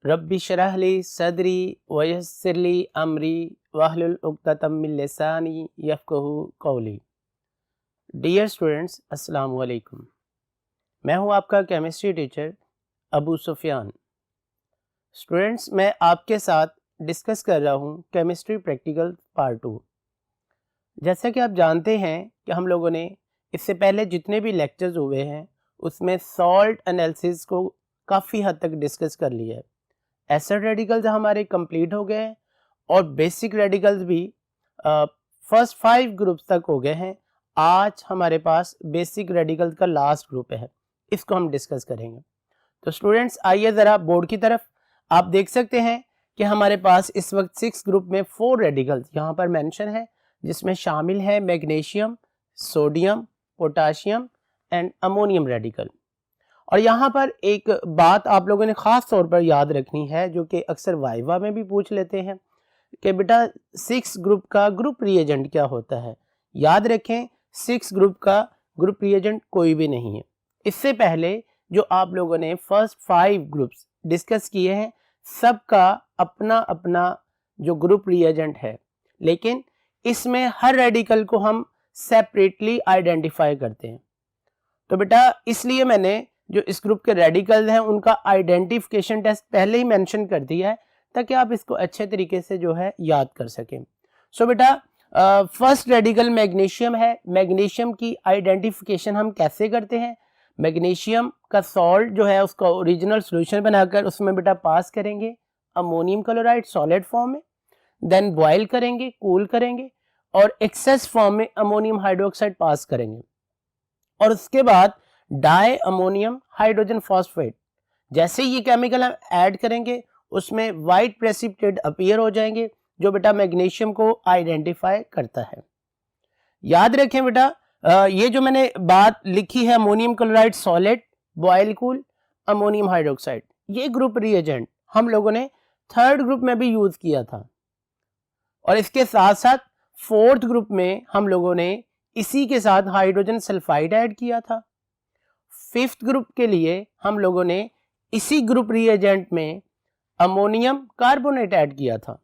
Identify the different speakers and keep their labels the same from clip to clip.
Speaker 1: Rabbi शरह ली सदरी वयस्सिर ली अमरी वहलुल उक़्दतम मिन लिसानी यफ़क़हू क़ौली। डियर स्टूडेंट्स, अस्सलाम वालेकुम। मैं हूं आपका chemistry teacher Abu Sufiyan. Students, मैं आपके साथ डिस्कस कर रहा हूं केमिस्ट्री प्रैक्टिकल पार्ट 2। जैसा कि आप जानते हैं कि हम लोगों ने इससे पहले जितने भी लेक्चर्स हुए हैं उसमें सॉल्ट एनालिसिस को काफ़ी हद तक डिस्कस कर लिया है। एसिड रेडिकल्स हमारे कंप्लीट हो गए हैं और बेसिक रेडिकल्स भी फर्स्ट 5 ग्रुप्स तक हो गए हैं। आज हमारे पास बेसिक रेडिकल्स का लास्ट ग्रुप है, इसको हम डिस्कस करेंगे। तो स्टूडेंट्स, आइए ज़रा बोर्ड की तरफ। आप देख सकते हैं कि हमारे पास इस वक्त 6 ग्रुप में 4 रेडिकल्स यहाँ पर मेंशन है, जिसमें शामिल है magnesium, sodium, potassium and ammonium radical. और यहाँ पर एक बात आप लोगों ने ख़ास तौर पर याद रखनी है, जो कि अक्सर वाइवा में भी पूछ लेते हैं कि बेटा 6 ग्रुप का ग्रुप रिएजेंट क्या होता है। याद रखें, 6 ग्रुप का ग्रुप रिएजेंट कोई भी नहीं है। इससे पहले जो आप लोगों ने फर्स्ट 5 ग्रुप्स डिस्कस किए हैं, सबका अपना अपना जो ग्रुप रिएजेंट है, लेकिन इसमें हर रेडिकल को हम सेपरेटली आइडेंटिफाई करते हैं। तो बेटा इसलिए मैंने जो इस ग्रुप के रेडिकल्स हैं उनका आइडेंटिफिकेशन टेस्ट पहले ही मेंशन कर दिया है, ताकि आप इसको अच्छे तरीके से जो है याद कर सकें। सो बेटा फर्स्ट रेडिकल मैग्नीशियम है। मैग्नीशियम की आइडेंटिफिकेशन हम कैसे करते हैं? मैग्नीशियम का सॉल्ट जो है उसका ओरिजिनल सॉल्यूशन बनाकर उसमें बेटा पास करेंगे अमोनियम क्लोराइड सॉलिड फॉर्म में, देन बॉयल करेंगे, कूल करेंगे और एक्सेस फॉर्म में अमोनियम हाइड्रोक्साइड पास करेंगे। और उसके बाद डाई अमोनियम हाइड्रोजन फॉस्फेट, जैसे ये केमिकल हम ऐड करेंगे उसमें वाइट प्रेसिपिटेट अपीयर हो जाएंगे, जो बेटा मैग्नीशियम को आइडेंटिफाई करता है। याद रखें बेटा, ये जो मैंने बात लिखी है ammonium chloride solid, boil cool, ammonium hydroxide, ये ग्रुप रिएजेंट हम लोगों ने 3rd ग्रुप में भी यूज किया था। और इसके साथ साथ 4th ग्रुप में हम लोगों ने इसी के साथ हाइड्रोजन सल्फाइड ऐड किया था। 5th ग्रुप के लिए हम लोगों ने इसी ग्रुप रिएजेंट में अमोनियम कार्बोनेट ऐड किया था।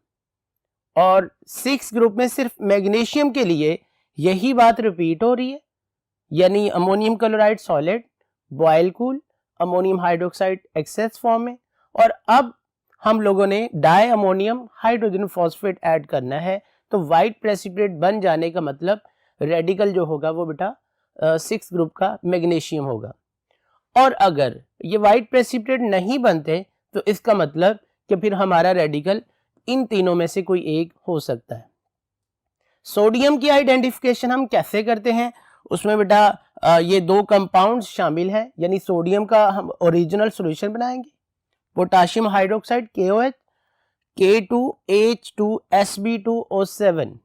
Speaker 1: और 6th ग्रुप में सिर्फ मैग्नीशियम के लिए यही बात रिपीट हो रही है, यानी ammonium chloride solid, boil cool, ammonium hydroxide excess form में। और अब हम लोगों ने di ammonium hydrogen phosphate add करना है, तो वाइट प्रेसिपिटेट बन जाने का मतलब रेडिकल जो होगा वो बेटा 6th ग्रुप का मैग्नीशियम होगा। और अगर ये वाइट प्रेसिपिटेट नहीं बनते तो इसका मतलब कि फिर हमारा रेडिकल इन तीनों में से कोई एक हो सकता है। सोडियम की आइडेंटिफिकेशन हम कैसे करते हैं? उसमें बेटा ये 2 कंपाउंड्स शामिल हैं, यानी सोडियम का हम ओरिजिनल सॉल्यूशन बनाएंगे, potassium hydroxide KOH, K2H2SB2O7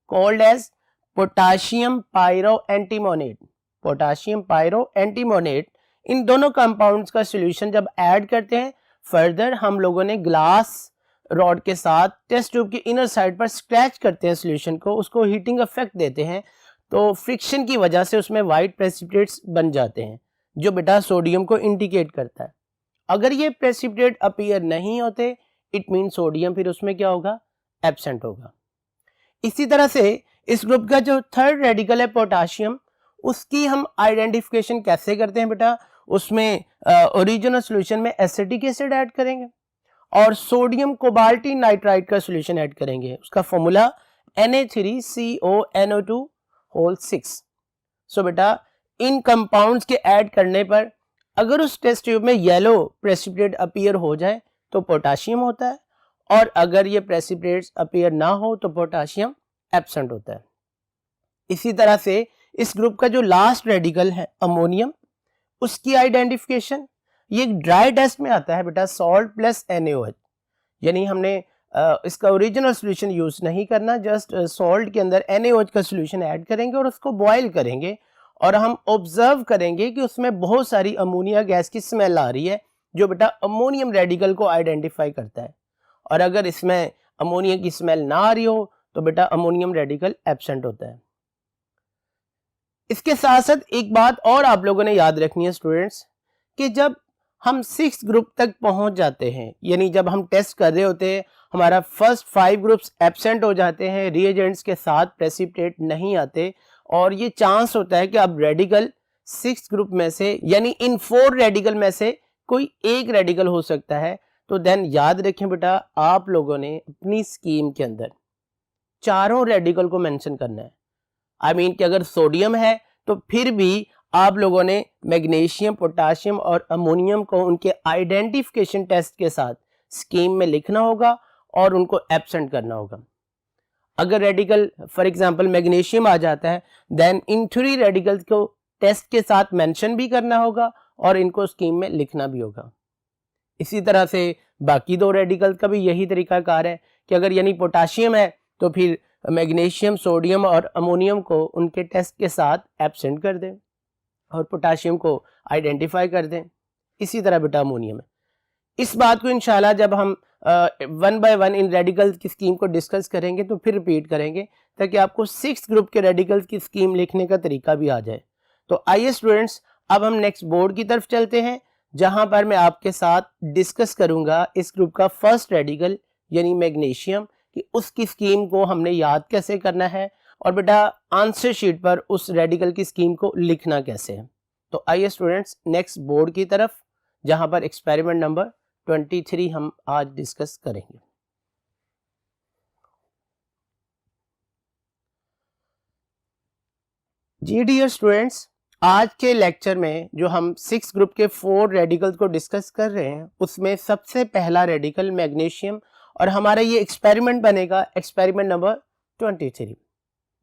Speaker 1: called as potassium pyro antimonate. Potassium pyro antimonate, इन दोनों कंपाउंड्स का सॉल्यूशन जब ऐड करते हैं, फर्दर हम लोगों ने ग्लास रॉड के साथ टेस्ट ट्यूब की इनर साइड पर स्क्रैच करते हैं सॉल्यूशन को, उसको हीटिंग इफेक्ट देते हैं, तो फ्रिक्शन की वजह से उसमें वाइट प्रेसिपिटेट्स बन जाते हैं, जो बेटा सोडियम को इंडिकेट करता है। अगर ये प्रेसिपिटेट अपीयर नहीं होते, इट मीन सोडियम फिर उसमें क्या होगा? एब्सेंट होगा। इसी तरह से इस ग्रुप का जो 3rd रेडिकल है पोटाशियम, उसकी हम आइडेंटिफिकेशन कैसे करते हैं बेटा? उसमें ओरिजिनल सॉल्यूशन में एसिटिक एसिड ऐड करेंगे और सोडियम कोबाल्टी नाइट्राइड का सॉल्यूशन ऐड करेंगे। उसका फॉर्मूला Na3CO2 6। सो बेटा इन कंपाउंड्स के ऐड करने पर अगर उस टेस्ट ट्यूब में येलो प्रेसिपिटेट अपीयर हो जाए तो पोटाशियम होता है, और अगर ये प्रेसिपिटेट्स अपीयर ना हो तो पोटाशियम एब्सेंट होता है। इसी तरह से इस ग्रुप का जो लास्ट रेडिकल है अमोनियम, उसकी आइडेंटिफिकेशन ये एक ड्राई टेस्ट में आता है बेटा, सॉल्ट प्लस NaOH, यानी हमने इसका ओरिजिनल सॉल्यूशन यूज नहीं करना, जस्ट सॉल्ट के अंदर NaOH का सॉल्यूशन ऐड करेंगे और उसको बॉयल करेंगे, और हम ऑब्जर्व करेंगे कि उसमें बहुत सारी अमोनिया गैस की स्मेल आ रही है, जो बेटा अमोनियम रेडिकल को आइडेंटिफाई करता है। और अगर इसमें अमोनिया की स्मेल ना आ रही हो तो बेटा अमोनियम रेडिकल एब्सेंट होता है। इसके साथ साथ एक बात और आप लोगों ने याद रखनी है स्टूडेंट्स, कि जब हम 6 ग्रुप तक पहुंच जाते हैं, यानी जब हम टेस्ट कर रहे होते हैं हमारा फर्स्ट 5 ग्रुप्स एब्सेंट हो जाते हैं, रिएजेंट्स के साथ प्रेसिपिटेट नहीं आते, और ये चांस होता है कि अब रेडिकल 6 ग्रुप में से यानी इन 4 रेडिकल में से कोई एक रेडिकल हो सकता है। तो देन याद रखें बेटा, आप लोगों ने अपनी स्कीम के अंदर चारों रेडिकल को मेंशन करना है। आई मीन कि अगर सोडियम है तो फिर भी आप लोगों ने मैग्नीशियम, पोटाशियम और अमोनियम को उनके आइडेंटिफिकेशन टेस्ट के साथ स्कीम में लिखना होगा और उनको एब्सेंट करना होगा। अगर रेडिकल फॉर एग्जांपल मैग्नीशियम आ जाता है, देन इन 3 रेडिकल्स को टेस्ट के साथ मेंशन भी करना होगा और इनको स्कीम में लिखना भी होगा। इसी तरह से बाकी 2 रेडिकल का भी यही तरीकाकार है कि अगर यानी पोटाशियम है तो फिर मैग्नीशियम, सोडियम और अमोनियम को उनके टेस्ट के साथ एब्सेंट कर दें और पोटाशियम को आइडेंटिफाई कर दें। इसी तरह बेटा अमोनियम है। इस बात को इंशाल्लाह जब हम 1 बाय 1 इन रेडिकल्स की स्कीम को डिस्कस करेंगे तो फिर रिपीट करेंगे, ताकि आपको 6 ग्रुप के रेडिकल्स की स्कीम लिखने का तरीका भी आ जाए। तो आइए स्टूडेंट्स, अब हम नेक्स्ट बोर्ड की तरफ चलते हैं, जहां पर मैं आपके साथ डिस्कस करूंगा इस ग्रुप का फर्स्ट रेडिकल यानी मैग्नीशियम, कि उसकी स्कीम को हमने याद कैसे करना है और बेटा आंसर शीट पर उस रेडिकल की स्कीम को लिखना कैसे है। तो आइए स्टूडेंट्स नेक्स्ट बोर्ड की तरफ, जहां पर एक्सपेरिमेंट नंबर 23 हम आज डिस्कस करेंगे। जी डियर स्टूडेंट्स, आज के लेक्चर में जो हम 6 ग्रुप के 4 रेडिकल्स को डिस्कस कर रहे हैं, उसमें सबसे पहला रेडिकल मैग्नीशियम, और हमारा ये एक्सपेरिमेंट बनेगा एक्सपेरिमेंट नंबर 23।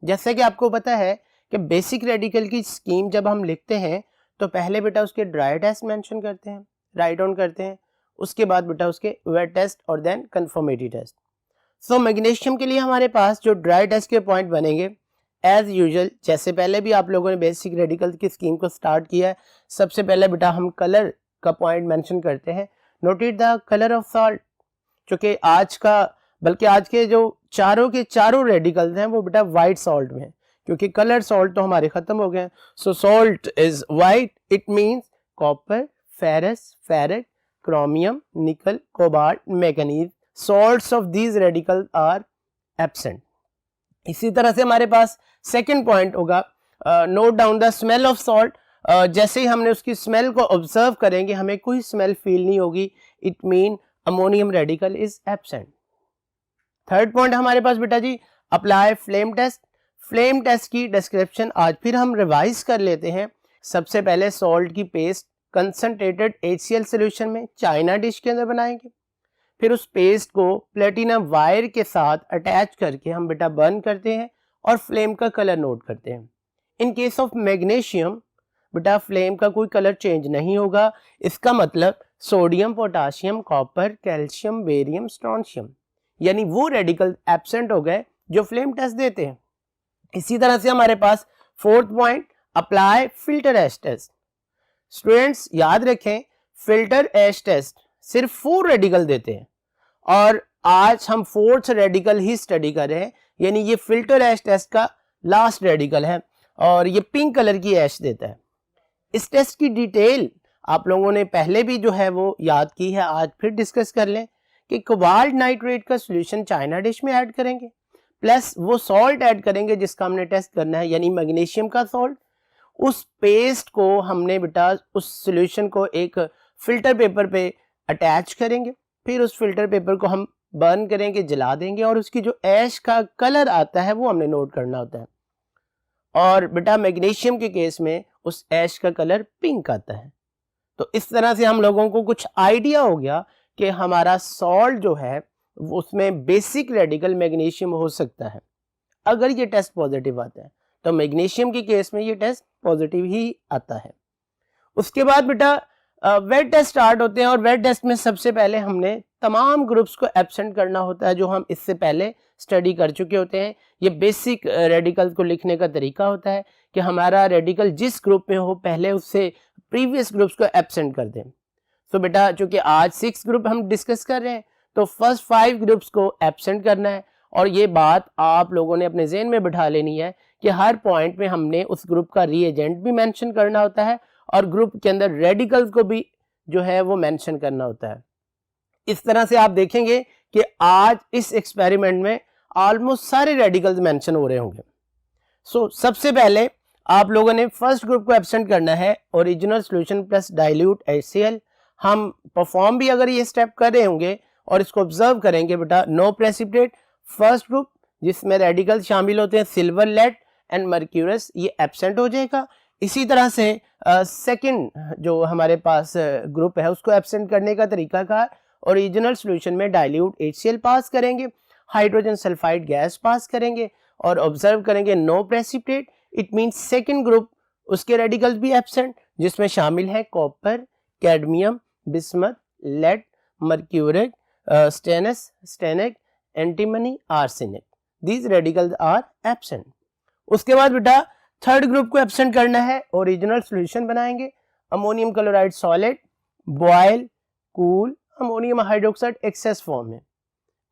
Speaker 1: जैसे कि आपको पता है कि बेसिक रेडिकल की स्कीम जब हम लिखते हैं तो पहले बेटा उसके ड्राई टेस्ट मेंशन करते हैं, राइट डाउन करते हैं, उसके बाद बेटा उसके वेट टेस्ट और देन कंफर्मेटरी टेस्ट। सो मैग्नीशियम के लिए हमारे पास जो ड्राई टेस्ट के पॉइंट बनेंगे एज यूजुअल, जैसे पहले भी आप लोगों ने बेसिक रेडिकल की स्कीम को स्टार्ट किया है, सबसे पहले बेटा हम कलर का पॉइंट मेंशन करते हैं। Noted the colour of salt, क्योंकि आज के जो चारों के चारों रेडिकल्स हैं वो बेटा वाइट सॉल्ट में है, क्योंकि कलर सॉल्ट तो हमारे खत्म हो गए। So salt is white, it means copper, ferrous, ferrate, chromium, nickel, cobalt, manganese, salts of these radicals are absent. इसी तरह से हमारे पास सेकंड पॉइंट होगा, note down the smell of salt. जैसे ही हमने उसकी स्मेल को ऑब्जर्व करेंगे हमें कोई स्मेल फील नहीं होगी, it mean ammonium radical is absent. Third point हमारे पास बेटा जी apply flame test. Flame test की डिस्क्रिप्शन आज फिर हम रिवाइज कर लेते हैं। सबसे पहले सॉल्ट की पेस्ट कंसंट्रेटेड HCl सॉल्यूशन में चाइना डिश के अंदर बनाएंगे, फिर उस पेस्ट को प्लेटिनम वायर के साथ अटैच करके हम बेटा बर्न करते हैं और फ्लेम का कलर नोट करते हैं। इन केस ऑफ मैग्नीशियम बेटा फ्लेम का कोई कलर चेंज नहीं होगा, इसका मतलब sodium, potassium, copper, calcium, barium, strontium, यानी वो रेडिकल एब्सेंट हो गए जो फ्लेम टेस्ट देते हैं। इसी तरह से हमारे पास फोर्थ पॉइंट अप्लाई फिल्टर एश टेस्ट। स्टूडेंट्स याद रखें, फिल्टर एश टेस्ट सिर्फ 4 रेडिकल देते हैं और आज हम 4th रेडिकल ही स्टडी कर रहे हैं, यानी ये फिल्टर एश टेस्ट का लास्ट रेडिकल है और ये पिंक कलर की एश देता है। इस टेस्ट की डिटेल आप लोगों ने पहले भी जो है वो याद की है, आज फिर डिस्कस कर लें कि कोबाल्ट नाइट्रेट का सॉल्यूशन चाइना डिश में ऐड करेंगे, प्लस वो सॉल्ट ऐड करेंगे जिसका हमने टेस्ट करना है, यानी मैग्नीशियम का सॉल्ट। उस पेस्ट को हमने बेटा उस सॉल्यूशन को एक फिल्टर पेपर पे अटैच करेंगे, फिर उस फिल्टर पेपर को हम बर्न करेंगे, जला देंगे और उसकी जो ऐश का कलर आता है वो हमने नोट करना होता है। और बेटा मैग्नीशियम के केस में उस ऐश का कलर पिंक आता है। तो इस तरह से हम लोगों को कुछ आइडिया हो गया कि हमारा सॉल्ट जो है उसमें बेसिक रेडिकल मैग्नीशियम हो सकता है। अगर ये टेस्ट पॉजिटिव आता है तो मैग्नीशियम के केस में ये टेस्ट पॉजिटिव ही आता है। उसके बाद बेटा वेट टेस्ट स्टार्ट होते हैं और वेट टेस्ट में सबसे पहले हमने तमाम ग्रुप्स को एब्सेंट करना होता है जो हम इससे पहले स्टडी कर चुके होते हैं। ये बेसिक रेडिकल को लिखने का तरीका होता है कि हमारा रेडिकल जिस ग्रुप में हो पहले उससे प्रीवियस ग्रुप्स को एब्सेंट कर दें। तो बेटा चूंकि आज 6 ग्रुप हम डिस्कस कर रहे हैं तो फर्स्ट 5 ग्रुप्स को एब्सेंट करना है और ये बात आप लोगों ने अपने ज़हन में बिठा लेनी है कि हर पॉइंट में हमने उस ग्रुप का रीएजेंट भी मेंशन करना होता है और ग्रुप के अंदर रेडिकल्स को भी जो है वो मेंशन करना होता है। इस तरह से आप देखेंगे कि आज इस एक्सपेरिमेंट में ऑलमोस्ट सारे रेडिकल्स मेंशन हो रहे होंगे। सो सबसे पहले आप लोगों ने फर्स्ट ग्रुप को एब्सेंट करना है, original solution plus dilute HCl। हम परफॉर्म भी अगर ये स्टेप कर रहे होंगे और इसको ऑब्जर्व करेंगे बेटा, नो प्रेसिपिटेट फर्स्ट ग्रुप जिसमें रेडिकल शामिल होते हैं सिल्वर, लेड एंड मर्क्यूरस, ये एब्सेंट हो जाएगा। इसी तरह से सेकंड जो हमारे पास ग्रुप है उसको एब्सेंट करने का तरीकाकार, ओरिजिनल सॉल्यूशन में डाइल्यूट HCl पास करेंगे, हाइड्रोजन सल्फाइड गैस पास करेंगे और ऑब्जर्व करेंगे no precipitate. It means second group उसके रेडिकल्स भी एब्सेंट जिसमें शामिल है copper, cadmium, bismuth, lead, mercuric, stannic, antimony, arsenic, these radicals are absent. उसके बाद बेटा थर्ड ग्रुप को एब्सेंट करना है, ओरिजिनल सॉल्यूशन बनाएंगे, ammonium chloride solid, boil, cool, ammonium hydroxide excess form में,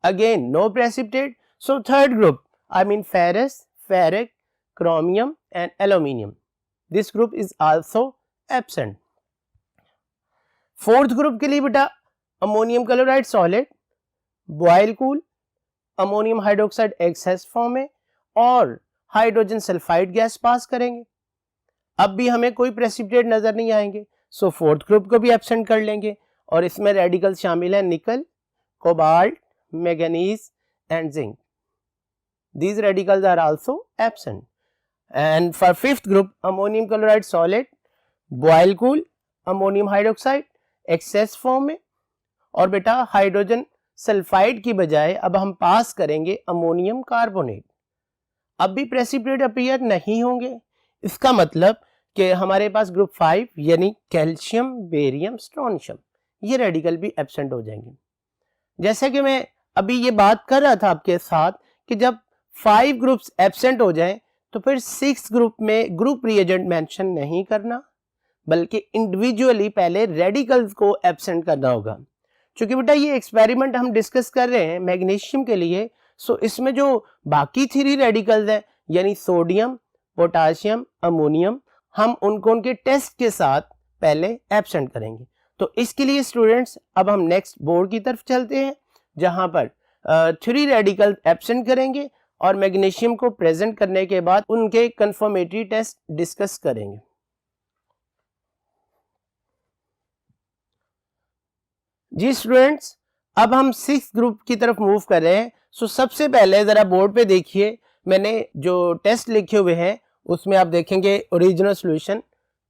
Speaker 1: again no precipitate. So third group I mean ferrous, ferric, chromium and aluminium, this group is also absent। Fourth group के लिए बेटा ammonium chloride solid, boil cool, ammonium hydroxide excess form में और hydrogen sulphide gas pass करेंगे। अब भी हमें कोई प्रेसिपिटेट नजर नहीं आएंगे, सो फोर्थ ग्रुप को भी एब्सेंट कर लेंगे और इसमें रेडिकल शामिल है निकल, cobalt, manganese and zinc, these radicals are also absent। And for fifth group, ammonium chloride solid, boil cool, ammonium hydroxide excess form में और बेटा हाइड्रोजन सल्फाइड की बजाय अब हम पास करेंगे अमोनियम कार्बोनेट। अब भी प्रेसिपिटेट अपीयर नहीं होंगे, इसका मतलब कि हमारे पास ग्रुप 5 यानी कैल्शियम, बेरियम, स्ट्रोंशियम, ये रेडिकल भी एब्सेंट हो जाएंगे। जैसे कि मैं अभी ये बात कर रहा था आपके साथ कि जब 5 ग्रुप्स एब्सेंट हो जाएं तो फिर 6 ग्रुप में ग्रुप रिएजेंट मेंशन नहीं करना, बल्कि इंडिविजुअली पहले रेडिकल्स को एब्सेंट करना होगा। क्योंकि बेटा ये एक्सपेरिमेंट हम डिस्कस कर रहे हैं मैग्नीशियम के लिए, सो इसमें जो बाकी 3 रेडिकल्स हैं यानी सोडियम, पोटाशियम, अमोनियम, हम उनको उनके टेस्ट के साथ पहले एब्सेंट करेंगे। तो इसके लिए स्टूडेंट्स अब हम नेक्स्ट बोर्ड की तरफ चलते हैं जहां पर 3 रेडिकल एब्सेंट करेंगे और मैग्नीशियम को प्रेजेंट करने के बाद उनके कंफर्मेटरी टेस्ट डिस्कस करेंगे। जी स्टूडेंट्स, अब हम 6 ग्रुप की तरफ मूव कर रहे हैं। सो सबसे पहले जरा बोर्ड पे देखिए, मैंने जो टेस्ट लिखे हुए हैं उसमें आप देखेंगे original solution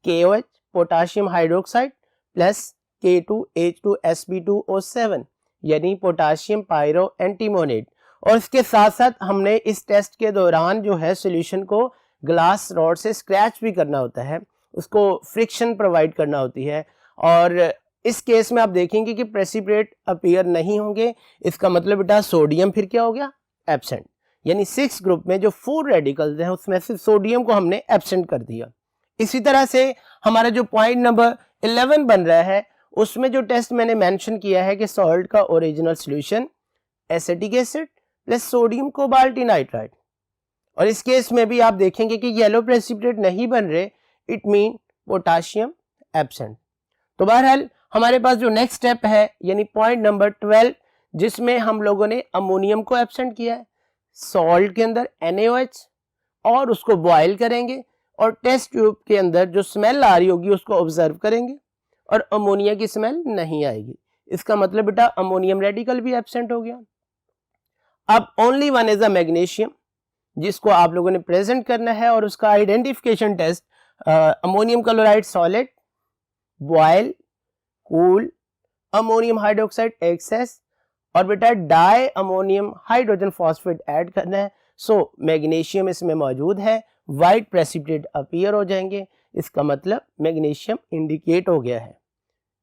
Speaker 1: KOH potassium hydroxide plus K2H2Sp2O7 यानी पोटाशियम पायरो एंटीमोनेट, और इसके साथ साथ हमने इस टेस्ट के दौरान जो है सॉल्यूशन को ग्लास रॉड से स्क्रैच भी करना होता है, उसको फ्रिक्शन प्रोवाइड करना होती है। और इस केस में आप देखेंगे कि प्रेसिपिटेट अपीयर नहीं होंगे, इसका मतलब बेटा सोडियम फिर क्या हो गया, एब्सेंट। यानी 6 ग्रुप में जो 4 रेडिकल्स हैं उसमें से सोडियम को हमने एब्सेंट कर दिया। इसी तरह से हमारा जो पॉइंट नंबर 11 बन रहा है उसमें जो टेस्ट मैंने मेंशन किया है कि सॉल्ट का original solution acetic acid plus sodium cobalt nitride, और इस केस में भी आप देखेंगे कि येलो प्रेसिपिटेट नहीं बन रहे, इट मीन पोटाशियम एब्सेंट। तो बहरहाल हमारे पास जो नेक्स्ट स्टेप है यानी पॉइंट नंबर 12 जिसमें हम लोगों ने अमोनियम को एब्सेंट किया है सॉल्ट के अंदर NaOH और उसको बॉयल करेंगे और टेस्ट ट्यूब के अंदर जो स्मेल आ रही होगी उसको ऑब्जर्व करेंगे और अमोनिया की स्मेल नहीं आएगी। इसका मतलब बेटा अमोनियम रेडिकल भी एब्सेंट हो गया। अब only one is a magnesium जिसको आप लोगों ने प्रेजेंट करना है और उसका identification test ammonium chloride solid, boil, cool, ammonium hydroxide excess और बेटा di ammonium hydrogen phosphate add करना है। सो मैग्नीशियम इसमें मौजूद है, वाइट प्रेसिपिटेट अपीयर हो जाएंगे, इसका मतलब मैग्नीशियम इंडिकेट हो गया है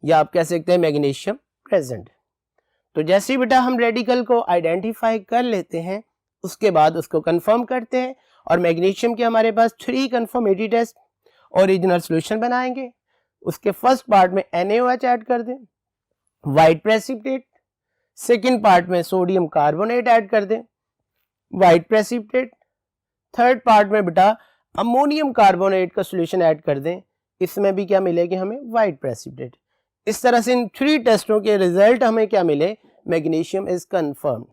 Speaker 1: या आप कह सकते हैं मैग्नीशियम प्रेजेंट। तो जैसे ही बेटा हम रेडिकल को आइडेंटिफाई कर लेते हैं उसके बाद उसको कंफर्म करते हैं और मैग्नीशियम के हमारे पास 3 कंफर्मेटरी टेस्ट ओरिजिनल सॉल्यूशन बनाएंगे। उसके फर्स्ट पार्ट में NaOH ऐड कर दें, वाइट प्रेसिपिटेट, सेकेंड पार्ट में सोडियम कार्बोनेट ऐड कर दें, वाइट प्रेसिपिटेट, थर्ड पार्ट में बेटा अमोनियम कार्बोनेट का सॉल्यूशन ऐड कर दें, इसमें भी क्या मिलेगी हमें, वाइट प्रेसिपिटेट। इस तरह से इन 3 टेस्टों के रिजल्ट हमें क्या मिले, मैग्नीशियम इज कंफर्म।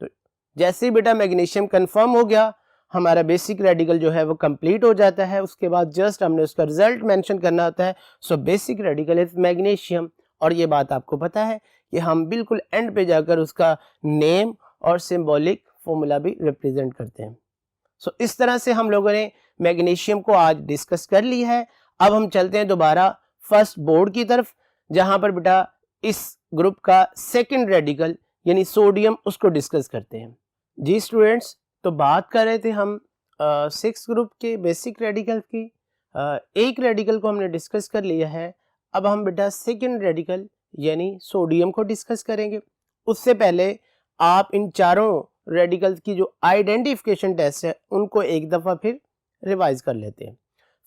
Speaker 1: तो जैसे ही बेटा मैग्नीशियम कंफर्म हो गया, हमारा बेसिक रेडिकल जो है वो कंप्लीट हो जाता है। उसके बाद जस्ट हमने उसका रिजल्ट मेंशन करना होता है। So basic radical is magnesium. और ये बात आपको पता है कि हम बिल्कुल एंड पे जाकर उसका नेम और सिंबॉलिक फॉर्मूला भी रिप्रेजेंट करते हैं। सो इस तरह से हम लोगों ने मैग्नीशियम को आज डिस्कस कर ली है। अब हम चलते हैं दोबारा फर्स्ट बोर्ड की तरफ, जहां पर बेटा इस ग्रुप का सेकंड रेडिकल यानी सोडियम उसको डिस्कस करते हैं। जी स्टूडेंट्स, तो बात कर रहे थे हम 6 ग्रुप के बेसिक रेडिकल की। एक रेडिकल को हमने डिस्कस कर लिया है। अब हम बेटा सेकंड रेडिकल यानी सोडियम को डिस्कस करेंगे। उससे पहले आप इन चारों रेडिकल्स की जो आइडेंटिफिकेशन टेस्ट है उनको एक दफ़ा फिर रिवाइज कर लेते हैं।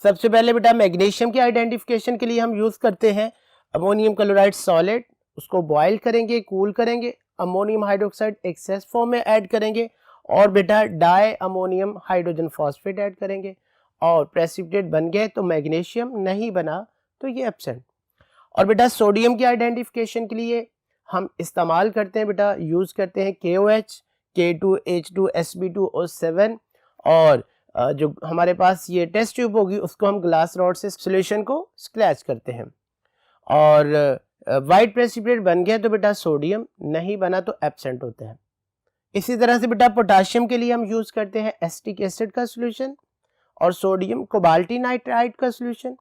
Speaker 1: सबसे पहले बेटा मैग्नीशियम की आइडेंटिफिकेशन के लिए हम यूज़ करते हैं अमोनियम क्लोराइड सॉलिड। उसको बॉयल करेंगे, कूल करेंगे, अमोनियम हाइड्रोक्साइड एक्सेस फॉर्म में ऐड करेंगे और बेटा di ammonium hydrogen phosphate add करेंगे और प्रेसिपिटेट बन गए तो मैग्नीशियम, नहीं बना तो ये एब्सेंट। और बेटा सोडियम की आइडेंटिफिकेशन के लिए हम इस्तेमाल करते हैं बेटा, यूज़ करते हैं KOH, K2H2 Sp2O7 और जो हमारे पास ये टेस्ट ट्यूब होगी उसको हम ग्लास रॉड से सोल्यूशन को स्क्रैच करते हैं। और वाइट प्रेसिपिटेट बन गया तो बेटा सोडियम, नहीं बना तो एब्सेंट होता है। इसी तरह से बेटा पोटाशियम के लिए हम यूज़ करते हैं एसिटिक एसिड का सोल्यूशन और सोडियम कोबाल्टी नाइट्राइड का सोल्यूशन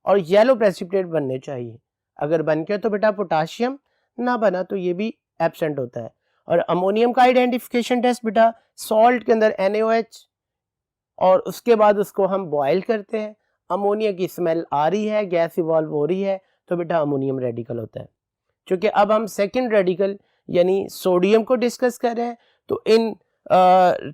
Speaker 1: और येलो प्रेसिपिटेट बनने चाहिए। अगर बन गया तो बेटा पोटाशियम, ना बना तो ये भी एब्सेंट होता है। और अमोनियम का आइडेंटिफिकेशन टेस्ट बेटा सॉल्ट के अंदर NaOH और उसके बाद उसको हम बॉयल करते हैं। अमोनिया की स्मेल आ रही है, गैस इवॉल्व हो रही है तो बेटा अमोनियम रेडिकल होता है। क्योंकि अब हम सेकंड रेडिकल यानी सोडियम को डिस्कस कर रहे हैं तो इन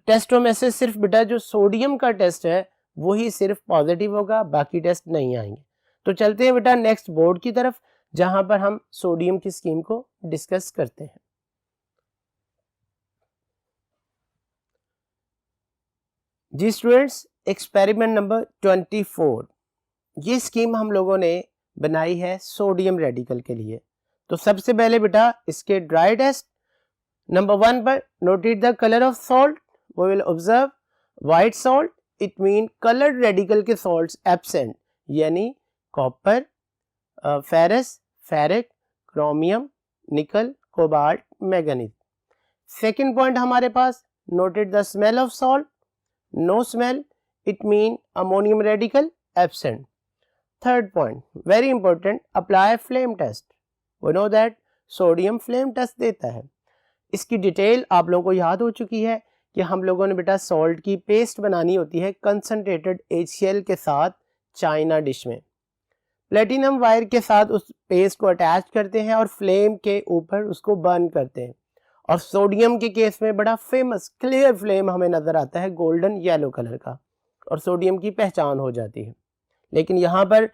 Speaker 1: टेस्टों में से सिर्फ बेटा जो सोडियम का टेस्ट है वही सिर्फ पॉजिटिव होगा, बाकी टेस्ट नहीं आएंगे। तो चलते हैं बेटा नेक्स्ट बोर्ड की तरफ, जहां पर हम सोडियम की स्कीम को डिस्कस करते हैं। जी स्टूडेंट्स, एक्सपेरिमेंट नंबर 24, ये स्कीम हम लोगों ने बनाई है सोडियम रेडिकल के लिए। तो सबसे पहले बेटा इसके ड्राई टेस्ट। नंबर 1 पर noted the colour of salt. We will observe white salt, it mean coloured radical के सॉल्ट्स एब्सेंट, यानी copper, ferrous, ferric, chromium, nickel, cobalt, manganese. Second point हमारे पास noted the smell of salt, no smell, it mean ammonium radical absent. Third point very important, apply flame test. We know that sodium flame test देता है। इसकी detail आप लोगों को याद हो चुकी है कि हम लोगों ने बेटा सॉल्ट की पेस्ट बनानी होती है कंसनट्रेटेड HCl के साथ चाइना डिश में। प्लेटिनम वायर के साथ उस पेस्ट को अटैच करते हैं और फ्लेम के ऊपर उसको बर्न करते हैं। और सोडियम के केस में बड़ा फेमस क्लियर फ्लेम हमें नज़र आता है गोल्डन येलो कलर का, और सोडियम की पहचान हो जाती है। लेकिन यहाँ पर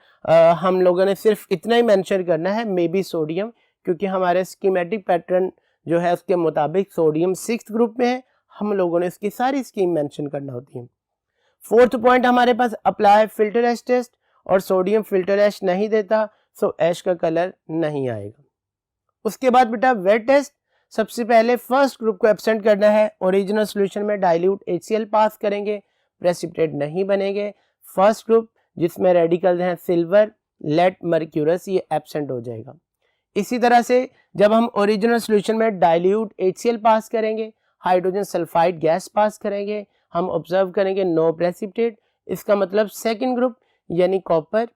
Speaker 1: हम लोगों ने सिर्फ इतना ही मेंशन करना है मे बी सोडियम, क्योंकि हमारे स्कीमेटिक पैटर्न जो है उसके मुताबिक सोडियम 6th ग्रुप में है। हम लोगों ने इसकी सारी स्कीम मेंशन करना होती है। फोर्थ पॉइंट हमारे पास अप्लाई फिल्टर एश टेस्ट, और सोडियम फिल्टर एश नहीं देता सो एश का कलर नहीं आएगा। उसके बाद बेटा वेट टेस्ट। सबसे पहले फर्स्ट ग्रुप को एब्सेंट करना है, ओरिजिनल सॉल्यूशन में डाइल्यूट HCl पास करेंगे, प्रेसिपिटेट नहीं बनेंगे। फर्स्ट ग्रुप जिसमें रेडिकल्स हैं सिल्वर, लेड, मर्क्यूरस, ये एब्सेंट हो जाएगा। इसी तरह से जब हम ओरिजिनल सॉल्यूशन में डाइल्यूट HCl पास करेंगे, हाइड्रोजन सल्फाइड गैस पास करेंगे, हम ऑब्जर्व करेंगे नो प्रेसिपिटेट। इसका मतलब सेकंड ग्रुप यानी copper,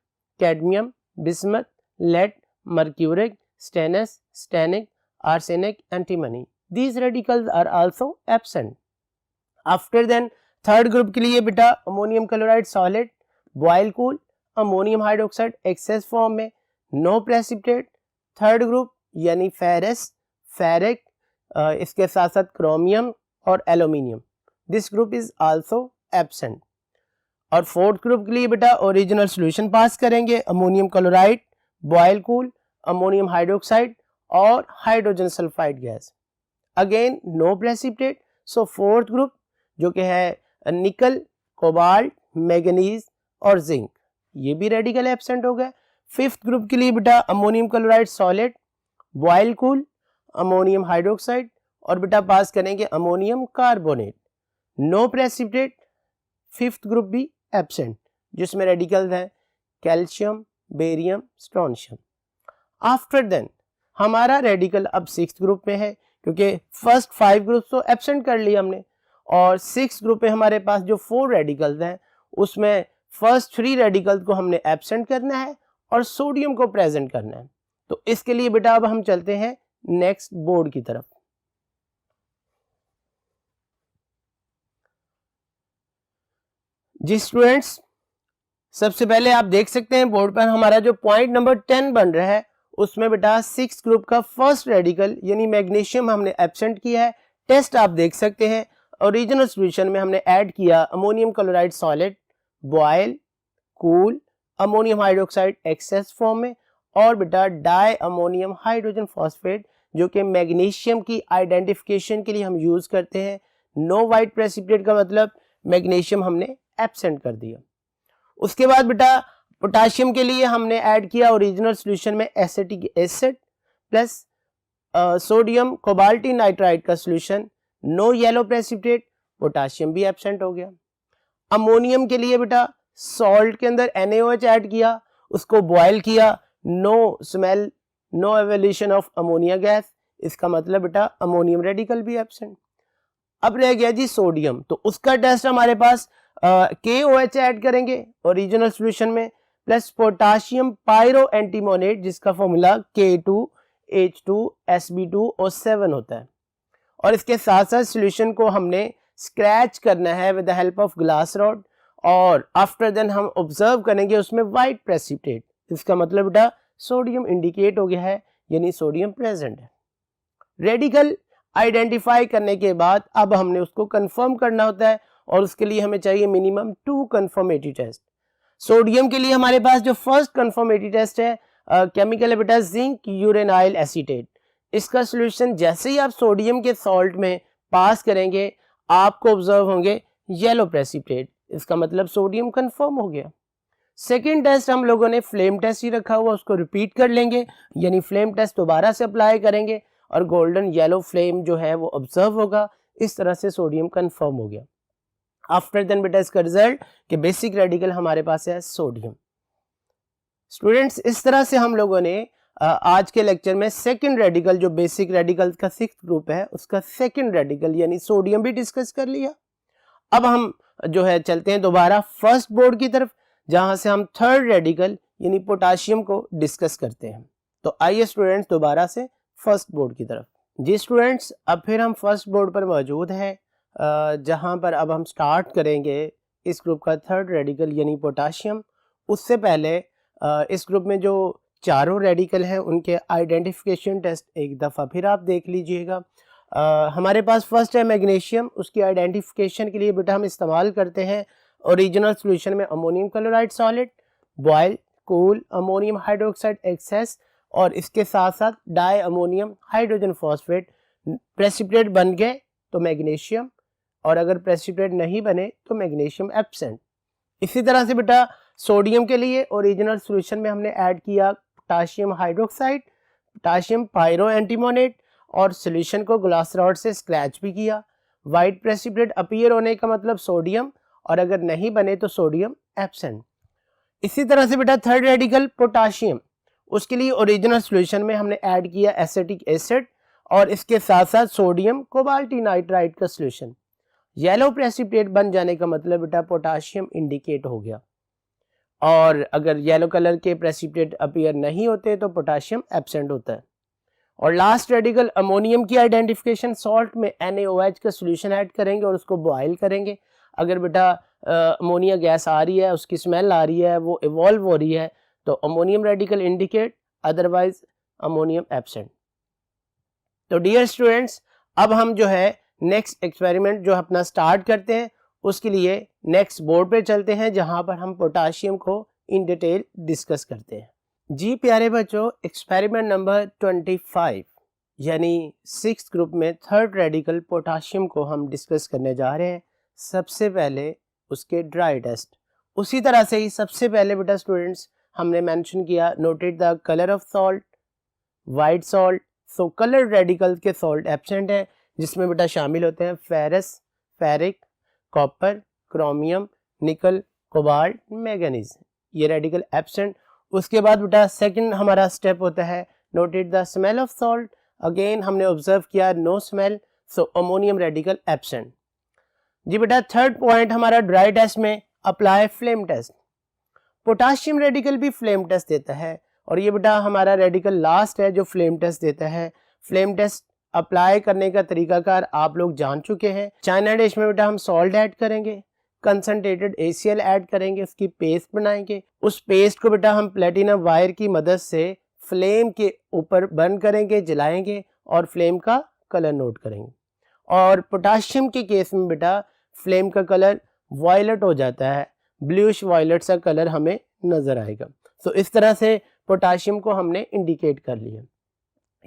Speaker 1: cadmium, bismuth, lead, mercuric, stannous, stannic, arsenic, antimony, these radicals are also absent. After then third group के लिए बेटा ammonium chloride solid, boil cool, ammonium hydroxide excess form में, no precipitate. Third group यानी ferrous, ferric, इसके साथ साथ chromium और aluminium, this group is also absent. और फोर्थ ग्रुप के लिए बेटा ओरिजिनल सॉल्यूशन पास करेंगे, ammonium chloride, boil cool, ammonium hydroxide और hydrogen sulphide gas. Again no precipitate, so fourth group जो कि है निकल, कोबाल्ट, मैंगनीज और जिंक, ये भी रेडिकल एब्सेंट हो गए। फिफ्थ ग्रुप के लिए बेटा ammonium chloride solid, boil cool, ammonium hydroxide और बेटा पास करेंगे ammonium carbonate. No precipitate, fifth group भी एब्सेंट, जिसमें रेडिकल्स हैं calcium, barium, strontium. After then हमारा रेडिकल अब सिक्स ग्रुप में है, क्योंकि फर्स्ट 5 ग्रुप तो एब्सेंट कर लिया हमने, और सिक्स ग्रुप में हमारे पास जो 4 रेडिकल्स हैं उसमें फर्स्ट 3 रेडिकल्स को हमने एब्सेंट करना है और सोडियम को प्रेजेंट करना है। तो इसके लिए बेटा अब हम चलते हैं नेक्स्ट बोर्ड की तरफ। जी स्टूडेंट्स, सबसे पहले आप देख सकते हैं बोर्ड पर हमारा जो पॉइंट नंबर 10 बन रहा है उसमें बेटा सिक्स ग्रुप का फर्स्ट रेडिकल यानी मैग्नीशियम हमने एब्सेंट किया है। टेस्ट आप देख सकते हैं, ओरिजिनल सॉल्यूशन में हमने ऐड किया ammonium chloride solid, boil, cool, ammonium hydroxide excess form में, और बेटा डाई अमोनियम हाइड्रोजन फॉस्फेट जो कि मैग्नीशियम की आइडेंटिफिकेशन के लिए हम यूज करते हैं। नो वाइट प्रेसिपिटेट का मतलब मैग्नीशियम हमने एब्सेंट कर दिया। उसके बाद बेटा पोटाशियम के लिए हमने ऐड किया ओरिजिनल सॉल्यूशन में acetic acid plus sodium कोबाल्टी nitride का solution. No yellow precipitate, potassium भी एब्सेंट हो गया। अमोनियम के लिए बेटा सॉल्ट के अंदर NaOH ऐड किया, उसको बॉयल किया, no smell, no evolution of ammonia gas, इसका मतलब बेटा अमोनियम रेडिकल भी एब्सेंट। अब रह गया जी सोडियम, तो उसका टेस्ट हमारे पास KOH ऐड करेंगे ओरिजिनल सॉल्यूशन में, प्लस पोटाशियम पायरो एंटीमोनेट जिसका फॉर्मूला K2H2SB2O7 होता है, और इसके साथ साथ सॉल्यूशन को हमने स्क्रैच करना है with the help of glass rod, और आफ्टर देन हम ऑब्जर्व करेंगे उसमें वाइट प्रेसिपिटेट, इसका मतलब बेटा सोडियम इंडिकेट हो गया है यानी सोडियम प्रेजेंट है। रेडिकल आइडेंटिफाई करने के बाद अब हमने उसको कंफर्म करना होता है, और उसके लिए हमें चाहिए मिनिमम 2 कंफर्मेटरी टेस्ट। सोडियम के लिए हमारे पास जो फर्स्ट कंफर्मेटरी टेस्ट है केमिकल है बेटा जिंक यूरेनाइल एसीटेट। इसका सॉल्यूशन जैसे ही आप सोडियम के सॉल्ट में पास करेंगे आपको ऑब्जर्व होंगे येलो प्रेसिपिटेट, इसका मतलब सोडियम कंफर्म हो गया। सेकेंड टेस्ट हम लोगों ने फ्लेम टेस्ट ही रखा हुआ, उसको रिपीट कर लेंगे, यानी फ्लेम टेस्ट दोबारा से अप्लाई करेंगे और गोल्डन येलो फ्लेम जो है वो ऑब्जर्व होगा। इस तरह से सोडियम कंफर्म हो गया। आफ्टर देन बेटा इसका रिजल्ट कि बेसिक रेडिकल हमारे पास है सोडियम। स्टूडेंट्स, इस तरह से हम लोगों ने आज के लेक्चर में सेकंड रेडिकल जो बेसिक रेडिकल का सिक्स्थ ग्रुप है उसका सेकंड रेडिकल यानी सोडियम भी डिस्कस कर लिया। अब हम जो है चलते हैं दोबारा फर्स्ट बोर्ड की तरफ, जहां से हम थर्ड रेडिकल यानी पोटाशियम को डिस्कस करते हैं। तो आइए स्टूडेंट्स दोबारा से फर्स्ट बोर्ड की तरफ। जी स्टूडेंट्स, अब फिर हम फर्स्ट बोर्ड पर मौजूद हैं, जहां पर अब हम स्टार्ट करेंगे इस ग्रुप का थर्ड रेडिकल यानी पोटाशियम। उससे पहले इस ग्रुप में जो चारों रेडिकल हैं उनके आइडेंटिफिकेशन टेस्ट एक दफ़ा फिर आप देख लीजिएगा। हमारे पास फर्स्ट है मैग्नीशियम, उसकी आइडेंटिफिकेशन के लिए बेटा हम इस्तेमाल करते हैं ओरिजिनल सॉल्यूशन में ammonium chloride solid, boil, cool, ammonium hydroxide excess, और इसके साथ साथ di ammonium hydrogen phosphate. Precipitate बन गए तो मैग्नीशियम, और अगर प्रेसिपिटेट नहीं बने तो मैग्नीशियम एब्सेंट। इसी तरह से बेटा सोडियम के लिए ओरिजिनल सॉल्यूशन में हमने ऐड किया potassium hydroxide, potassium pyro antimonate, और सॉल्यूशन को ग्लास रॉड से स्क्रैच भी किया। वाइट प्रेसिपिटेट अपीयर होने का मतलब सोडियम, और अगर नहीं बने तो सोडियम एब्सेंट। इसी तरह से बेटा थर्ड रेडिकल पोटाशियम, उसके लिए ओरिजिनल सॉल्यूशन में हमने ऐड किया एसिटिक एसिड, और इसके साथ साथ सोडियम कोबाल्टी नाइट्राइड का सॉल्यूशन। येलो प्रेसिपिटेट बन जाने का मतलब बेटा पोटाशियम इंडिकेट हो गया, और अगर येलो कलर के प्रेसिपिटेट अपीयर नहीं होते तो पोटाशियम एब्सेंट होता है। और लास्ट रेडिकल अमोनियम की आइडेंटिफिकेशन सॉल्ट में NaOH का सॉल्यूशन ऐड करेंगे और उसको बॉयल करेंगे। अगर बेटा अमोनिया गैस आ रही है, उसकी स्मेल आ रही है, वो इवॉल्व हो रही है, तो ammonium radical indicate, otherwise ammonium absent. तो डियर स्टूडेंट्स, अब हम जो है नेक्स्ट एक्सपेरिमेंट जो अपना स्टार्ट करते हैं, उसके लिए नेक्स्ट बोर्ड पे चलते हैं जहां पर हम पोटाशियम को इन डिटेल डिस्कस करते हैं। जी प्यारे बच्चों, एक्सपेरिमेंट नंबर 25 यानी सिक्स ग्रुप में थर्ड रेडिकल पोटाशियम को हम डिस्कस करने जा रहे हैं। सबसे पहले उसके ड्राई टेस्ट, उसी तरह से ही सबसे पहले बेटा स्टूडेंट्स हमने मेंशन किया noted the colour of salt, white salt. So colour radical के सॉल्ट एब्सेंट है, जिसमें बेटा शामिल होते हैं ferrous, ferric, copper, chromium, nickel, cobalt, manganese, ये रेडिकल एब्सेंट। उसके बाद बेटा सेकंड हमारा स्टेप होता है noted the smell of salt. Again हमने ऑब्जर्व किया no smell, so ammonium radical absent. जी बेटा थर्ड पॉइंट हमारा ड्राई टेस्ट में apply flame test. Potassium radical भी फ्लेम टेस्ट देता है और ये बेटा हमारा रेडिकल लास्ट है जो फ्लेम टेस्ट देता है। फ्लेम टेस्ट अप्लाई करने का तरीकाकार आप लोग जान चुके हैं। चाइना डिश में बेटा हम सॉल्ट ऐड करेंगे, कंसनट्रेटेड ACL ऐड करेंगे, उसकी पेस्ट बनाएंगे। उस पेस्ट को बेटा हम प्लेटिनम वायर की मदद से फ्लेम के ऊपर बर्न करेंगे, जलाएंगे और फ्लेम का कलर नोट करेंगे। और पोटाशियम के केस में बेटा फ्लेम का कलर वायलेट हो जाता है, ब्लूइश वायलेट सा कलर हमें नजर आएगा। सो इस तरह से पोटाशियम को हमने इंडिकेट कर लिया।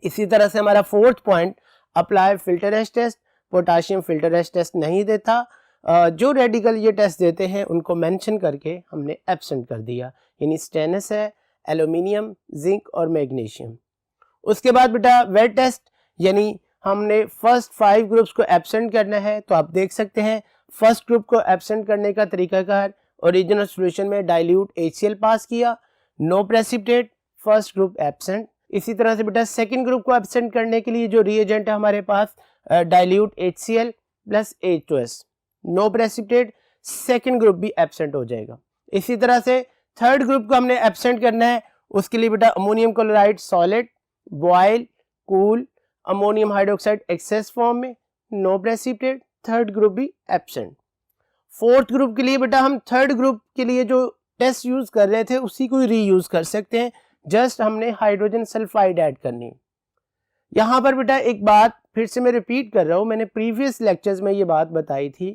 Speaker 1: इसी तरह से हमारा fourth point apply filter as test. Potassium filter as test नहीं देता, जो रेडिकल ये टेस्ट देते हैं उनको मेंशन करके हमने एब्सेंट कर दिया, यानी स्टेनस है, एल्यूमिनियम, जिंक और मैग्नीशियम। उसके बाद बेटा वेट टेस्ट, यानी हमने फर्स्ट 5 ग्रुप्स को एब्सेंट करना है। तो आप देख सकते हैं फर्स्ट ग्रुप को एब्सेंट करने का तरीकाकार ओरिजिनल सॉल्यूशन में डाइल्यूट HCl पास किया, no precipitate, first group absent. इसी तरह से बेटा सेकंड ग्रुप को एब्सेंट करने के लिए जो रिएजेंट है हमारे पास dilute HCl plus H2S, no precipitate, second group भी एब्सेंट हो जाएगा। इसी तरह से थर्ड ग्रुप को हमने एब्सेंट करना है, उसके लिए बेटा ammonium chloride solid, boil, cool, ammonium hydroxide excess form में, नो प्रेसिपिटेट, थर्ड ग्रुप भी एब्सेंट। फोर्थ ग्रुप के लिए बेटा हम थर्ड ग्रुप के लिए जो टेस्ट यूज कर रहे थे उसी को रीयूज कर सकते हैं, जस्ट हमने हाइड्रोजन सल्फाइड ऐड करनी है। यहाँ पर बेटा एक बात फिर से मैं रिपीट कर रहा हूँ, मैंने प्रीवियस लेक्चर्स में ये बात बताई थी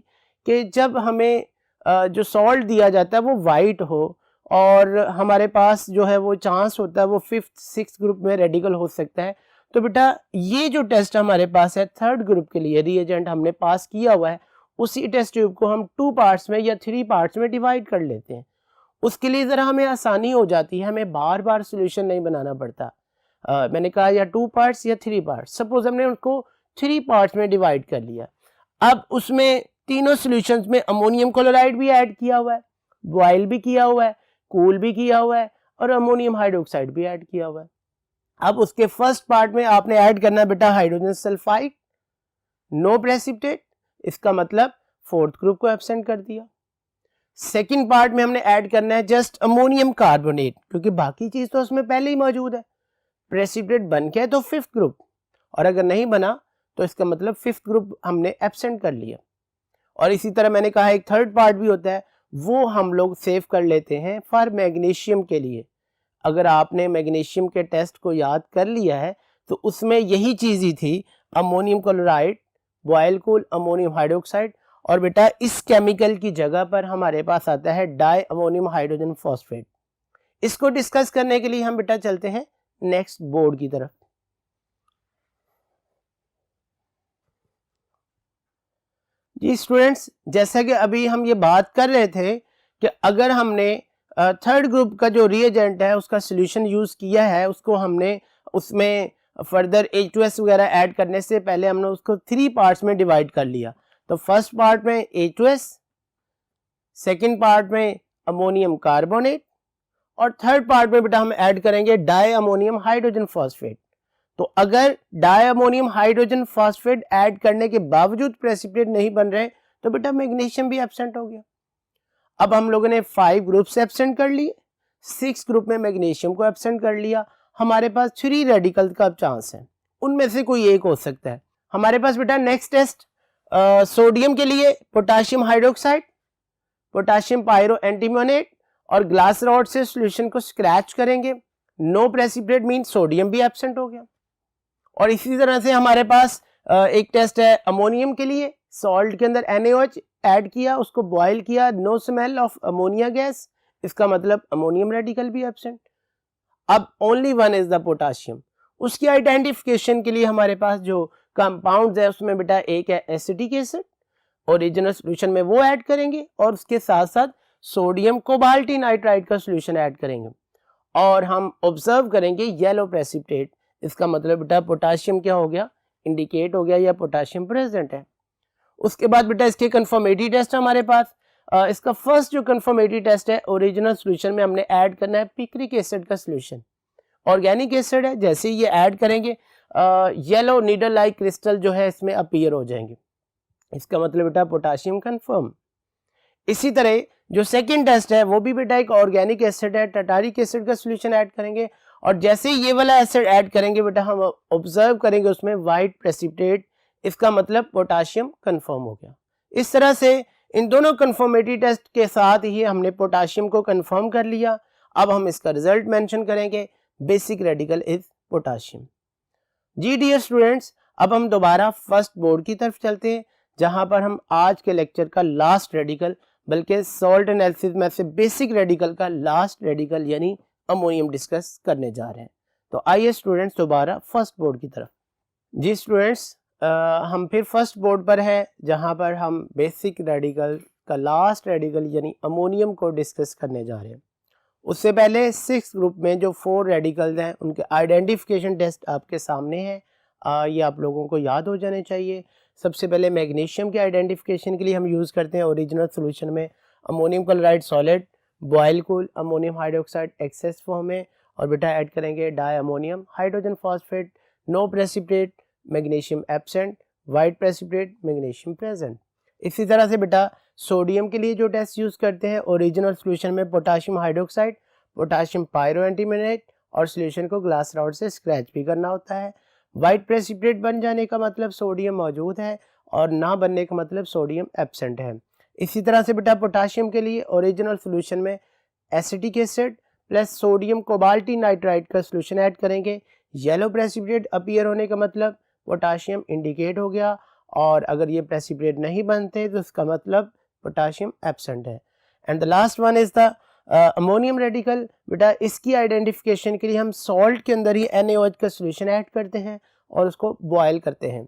Speaker 1: कि जब हमें जो सॉल्ट दिया जाता है वो वाइट हो और हमारे पास जो है वो चांस होता है वो 5th 6th ग्रुप में रेडिकल हो सकता है। तो बेटा ये जो टेस्ट हमारे पास है थर्ड ग्रुप के लिए रिएजेंट हमने पास किया हुआ है, उसी टेस्ट ट्यूब को हम 2 पार्ट्स में या 3 पार्ट्स में डिवाइड कर लेते हैं। उसके लिए ज़रा हमें आसानी हो जाती है, हमें बार बार सोल्यूशन नहीं बनाना पड़ता। मैंने कहा या 2 पार्ट्स या 3 पार्ट्स, सपोज हमने उसको 3 पार्ट्स में डिवाइड कर लिया। अब उसमें तीनों सॉल्यूशंस में अमोनियम क्लोराइड भी ऐड किया हुआ है, बॉयल भी किया हुआ है, कूल भी किया हुआ है और अमोनियम हाइड्रोक्साइड भी ऐड किया हुआ है। अब उसके फर्स्ट पार्ट में आपने ऐड करना है बेटा हाइड्रोजन सल्फाइड, नो प्रेसिपिटेट, इसका मतलब फोर्थ ग्रुप को एब्सेंट कर दिया। सेकंड पार्ट में हमने ऐड करना है जस्ट अमोनियम कार्बोनेट, क्योंकि बाकी चीज तो उसमें पहले ही मौजूद है। प्रेसिपिटेट बन के तो 5th ग्रुप, और अगर नहीं बना तो इसका मतलब 5th ग्रुप हमने एब्सेंट कर लिया। और इसी तरह मैंने कहा एक थर्ड पार्ट भी होता है, वो हम लोग सेव कर लेते हैं फॉर मैग्नीशियम के लिए। अगर आपने मैग्नीशियम के टेस्ट को याद कर लिया है तो उसमें यही चीज ही थी, ammonium chloride, boil cool, ammonium hydroxide, और बेटा इस केमिकल की जगह पर हमारे पास आता है डाई अमोनियम हाइड्रोजन फॉस्फेट। इसको डिस्कस करने के लिए हम बेटा चलते हैं नेक्स्ट बोर्ड की तरफ। जी स्टूडेंट्स, जैसा कि अभी हम ये बात कर रहे थे कि अगर हमने थर्ड ग्रुप का जो रिएजेंट है उसका सॉल्यूशन यूज किया है, उसको हमने उसमें फर्दर H2S वगैरह ऐड करने से पहले हमने उसको 3 पार्ट्स में डिवाइड कर लिया। तो फर्स्ट पार्ट में H2S, सेकंड पार्ट में अमोनियम कार्बोनेट और थर्ड पार्ट में बेटा हम ऐड करेंगे डाई अमोनियम हाइड्रोजन फॉस्फेट। तो अगर die ammonium hydrogen phosphate add करने के बावजूद प्रेसिपिटेट नहीं बन रहे तो बेटा मैग्नीशियम भी एब्सेंट हो गया। अब हम लोगों ने 5 ग्रुप्स एब्सेंट कर लिए, 6 ग्रुप में मैग्नीशियम को एब्सेंट कर लिया। हमारे पास 3 रेडिकल का चांस है, उनमें से कोई एक हो सकता है। हमारे पास बेटा नेक्स्ट टेस्ट सोडियम के लिए potassium hydroxide, potassium pyro antimonate और ग्लास रॉड से सॉल्यूशन को स्क्रैच करेंगे, नो प्रेसिपिटेट मीन सोडियम भी एब्सेंट हो गया। और इसी तरह से हमारे पास एक टेस्ट है अमोनियम के लिए, सॉल्ट के अंदर NaOH ऐड किया, उसको बॉयल किया, no smell of ammonia gas, इसका मतलब अमोनियम रेडिकल भी एब्सेंट। अब only one is the potassium. उसकी आइडेंटिफिकेशन के लिए हमारे पास जो कंपाउंड्स है उसमें बेटा एक है एसिटिक एसिड, ओरिजिनल सॉल्यूशन में वो ऐड करेंगे और उसके साथ साथ सोडियम कोबाल्टी नाइट्राइड का सॉल्यूशन ऐड करेंगे। और हम ऑब्जर्व करेंगे येलो प्रेसिपिटेट, इसका मतलब बेटा पोटाशियम क्या हो गया, इंडिकेट हो गया या पोटाशियम प्रेजेंट है। उसके बाद बेटा इसके कंफर्मेटरी टेस्ट हमारे पास। इसका फर्स्ट जो कंफर्मेटरी टेस्ट है, ओरिजिनल सोल्यूशन में हमने ऐड करना है पिक्रिक एसिड का सोल्यूशन। ऑर्गेनिक एसिड है, जैसे ही ये ऐड करेंगे येलो नीडल लाइक क्रिस्टल जो है इसमें अपीयर हो जाएंगे, इसका मतलब बेटा पोटाशियम कंफर्म। इसी तरह जो सेकंड टेस्ट है वो भी बेटा एक ऑर्गेनिक एसिड है, टाटारिक एसिड का सोल्यूशन ऐड करेंगे और जैसे ही ये वाला एसिड ऐड करेंगे बेटा हम ऑब्जर्व करेंगे उसमें वाइट प्रेसिपिटेट, इसका मतलब पोटाशियम कंफर्म हो गया। इस तरह से इन दोनों कंफर्मेटरी टेस्ट के साथ ही हमने पोटाशियम को कंफर्म कर लिया। अब हम इसका रिजल्ट मेंशन करेंगे, बेसिक रेडिकल इज पोटाशियम। जी डियर स्टूडेंट्स, अब हम दोबारा फर्स्ट बोर्ड की तरफ चलते हैं जहां पर हम आज के लेक्चर का लास्ट रेडिकल, बल्कि सॉल्ट एनालिसिस में से बेसिक रेडिकल का लास्ट रेडिकल यानी अमोनियम डिस्कस करने जा रहे हैं। तो आइए स्टूडेंट्स दोबारा फर्स्ट बोर्ड की तरफ। जी स्टूडेंट्स, हम फिर फर्स्ट बोर्ड पर है जहां पर हम बेसिक रेडिकल का लास्ट रेडिकल यानी अमोनियम को डिस्कस करने जा रहे हैं। उससे पहले 6 ग्रुप में जो 4 रेडिकल्स हैं उनके आइडेंटिफिकेशन टेस्ट आपके सामने है, ये आप लोगों को याद हो जाने चाहिए। सबसे पहले मैग्नीशियम के आइडेंटिफिकेशन के लिए हम यूज़ करते हैं ओरिजिनल सोल्यूशन में ammonium chloride solid, boil cool, ammonium hydroxide excess form में, और बेटा ऐड करेंगे di ammonium hydrogen phosphate, no precipitate, magnesium absent, white precipitate, magnesium present. इसी तरह से बेटा सोडियम के लिए जो टेस्ट यूज़ करते हैं ओरिजिनल सोल्यूशन में potassium hydroxide, potassium pyro antimonate, और सोल्यूशन को ग्लास रॉड से स्क्रैच भी करना होता है। वाइट प्रेसिपिटेट बन जाने का मतलब सोडियम मौजूद है और ना बनने का मतलब सोडियम एब्सेंट है। इसी तरह से बेटा पोटाशियम के लिए ओरिजिनल सोल्यूशन में acetic acid plus sodium कोबाल्टी nitride का सोल्यूशन ऐड करेंगे। येलो प्रेसिपिटेट अपीयर होने का मतलब पोटाशियम इंडिकेट हो गया, और अगर ये प्रेसिपिटेट नहीं बनते तो इसका मतलब पोटाशियम एब्सेंट है। And the last one is the ammonium radical. बेटा इसकी आइडेंटिफिकेशन के लिए हम सॉल्ट के अंदर ही NaOH का सोल्यूशन ऐड करते हैं और उसको बॉयल करते हैं,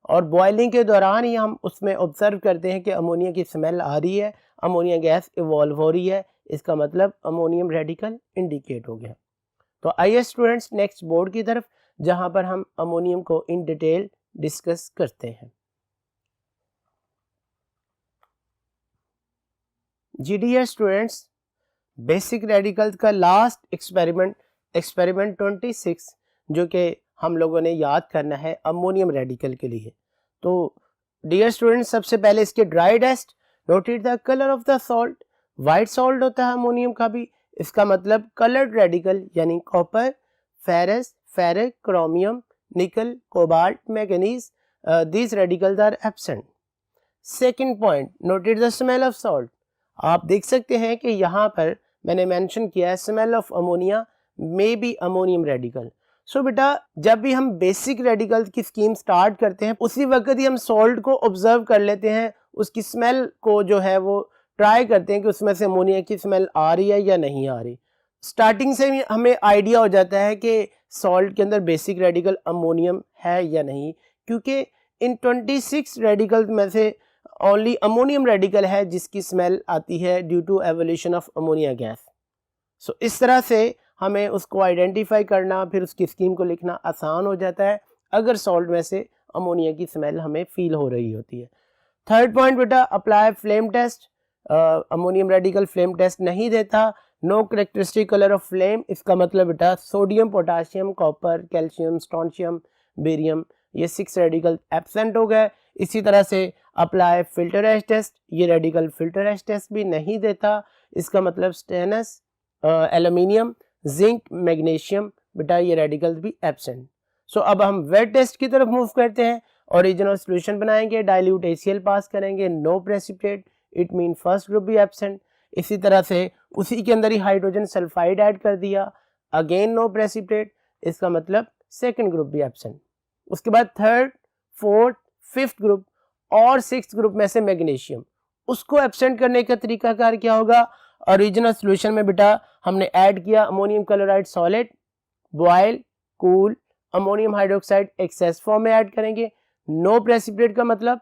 Speaker 1: और बॉयलिंग के दौरान ही हम उसमें ऑब्जर्व करते हैं कि अमोनिया की स्मेल आ रही है, अमोनिया गैस इवॉल्व हो रही है, इसका मतलब अमोनियम रेडिकल इंडिकेट हो गया। तो आइए स्टूडेंट्स नेक्स्ट बोर्ड की तरफ जहां पर हम अमोनियम को इन डिटेल डिस्कस करते हैं। जी डियर स्टूडेंट्स, बेसिक रेडिकल्स का लास्ट एक्सपेरिमेंट 26 जो कि हम लोगों ने याद करना है अमोनियम रेडिकल के लिए। तो डियर स्टूडेंट्स, सबसे पहले इसके dry test. Noted the colour of the salt, white salt होता है अमोनियम का भी, इसका मतलब कलर्ड रेडिकल यानी copper, ferrous, ferric, chromium, nickel, cobalt, manganese, these radicals are absent. Second point, noted the smell of salt. आप देख सकते हैं कि यहाँ पर मैंने मेंशन किया है smell of ammonia may be ammonium radical. So बेटा जब भी हम बेसिक रेडिकल की स्कीम स्टार्ट करते हैं उसी वक्त ही हम सॉल्ट को ऑब्जर्व कर लेते हैं, उसकी स्मेल को जो है वो ट्राई करते हैं कि उसमें से अमोनिया की स्मेल आ रही है या नहीं आ रही। स्टार्टिंग से ही हमें आइडिया हो जाता है कि सॉल्ट के अंदर बेसिक रेडिकल अमोनियम है या नहीं, क्योंकि इन 26 रेडिकल में से ओनली अमोनियम रेडिकल है जिसकी स्मेल आती है due to evolution of ammonia gas. So इस तरह से हमें उसको आइडेंटिफाई करना, फिर उसकी स्कीम को लिखना आसान हो जाता है अगर सॉल्ट में से अमोनिया की स्मेल हमें फील हो रही होती है। थर्ड पॉइंट बेटा, apply flame test. Ammonium radical flame test नहीं देता। No characteristic colour of flame, इसका मतलब बेटा sodium, potassium, copper, calcium, strontium, barium, ये 6 रेडिकल एब्सेंट हो गए। इसी तरह से अप्लाई फिल्टर एज टेस्ट, ये रेडिकल फिल्टर एज टेस्ट भी नहीं देता, इसका मतलब स्टेनस, एल्यूमिनियम, जिंक, मैग्नीशियम, बेटा ये रेडिकल्स भी एब्सेंट। सो अब हम वेट टेस्ट की तरफ मूव करते हैं। ओरिजिनल सॉल्यूशन बनाएंगे, डाइल्यूट HCl पास करेंगे, no precipitate, it mean first group भी एब्सेंट। इसी तरह से उसी के अंदर ही हाइड्रोजन सल्फाइड ऐड कर दिया, अगेन नो प्रेसिपिटेट, इसका मतलब सेकंड ग्रुप भी एब्सेंट। उसके बाद थर्ड, फोर्थ, फिफ्थ ग्रुप और सिक्स्थ ग्रुप में से मैग्नीशियम, उसको एब्सेंट करने का तरीकाकार क्या होगा। ओरिजिनल सॉल्यूशन में बेटा हमने ऐड किया ammonium chloride solid, boil, cool, ammonium hydroxide excess form में ऐड करेंगे। नो प्रेसिपिटेट का मतलब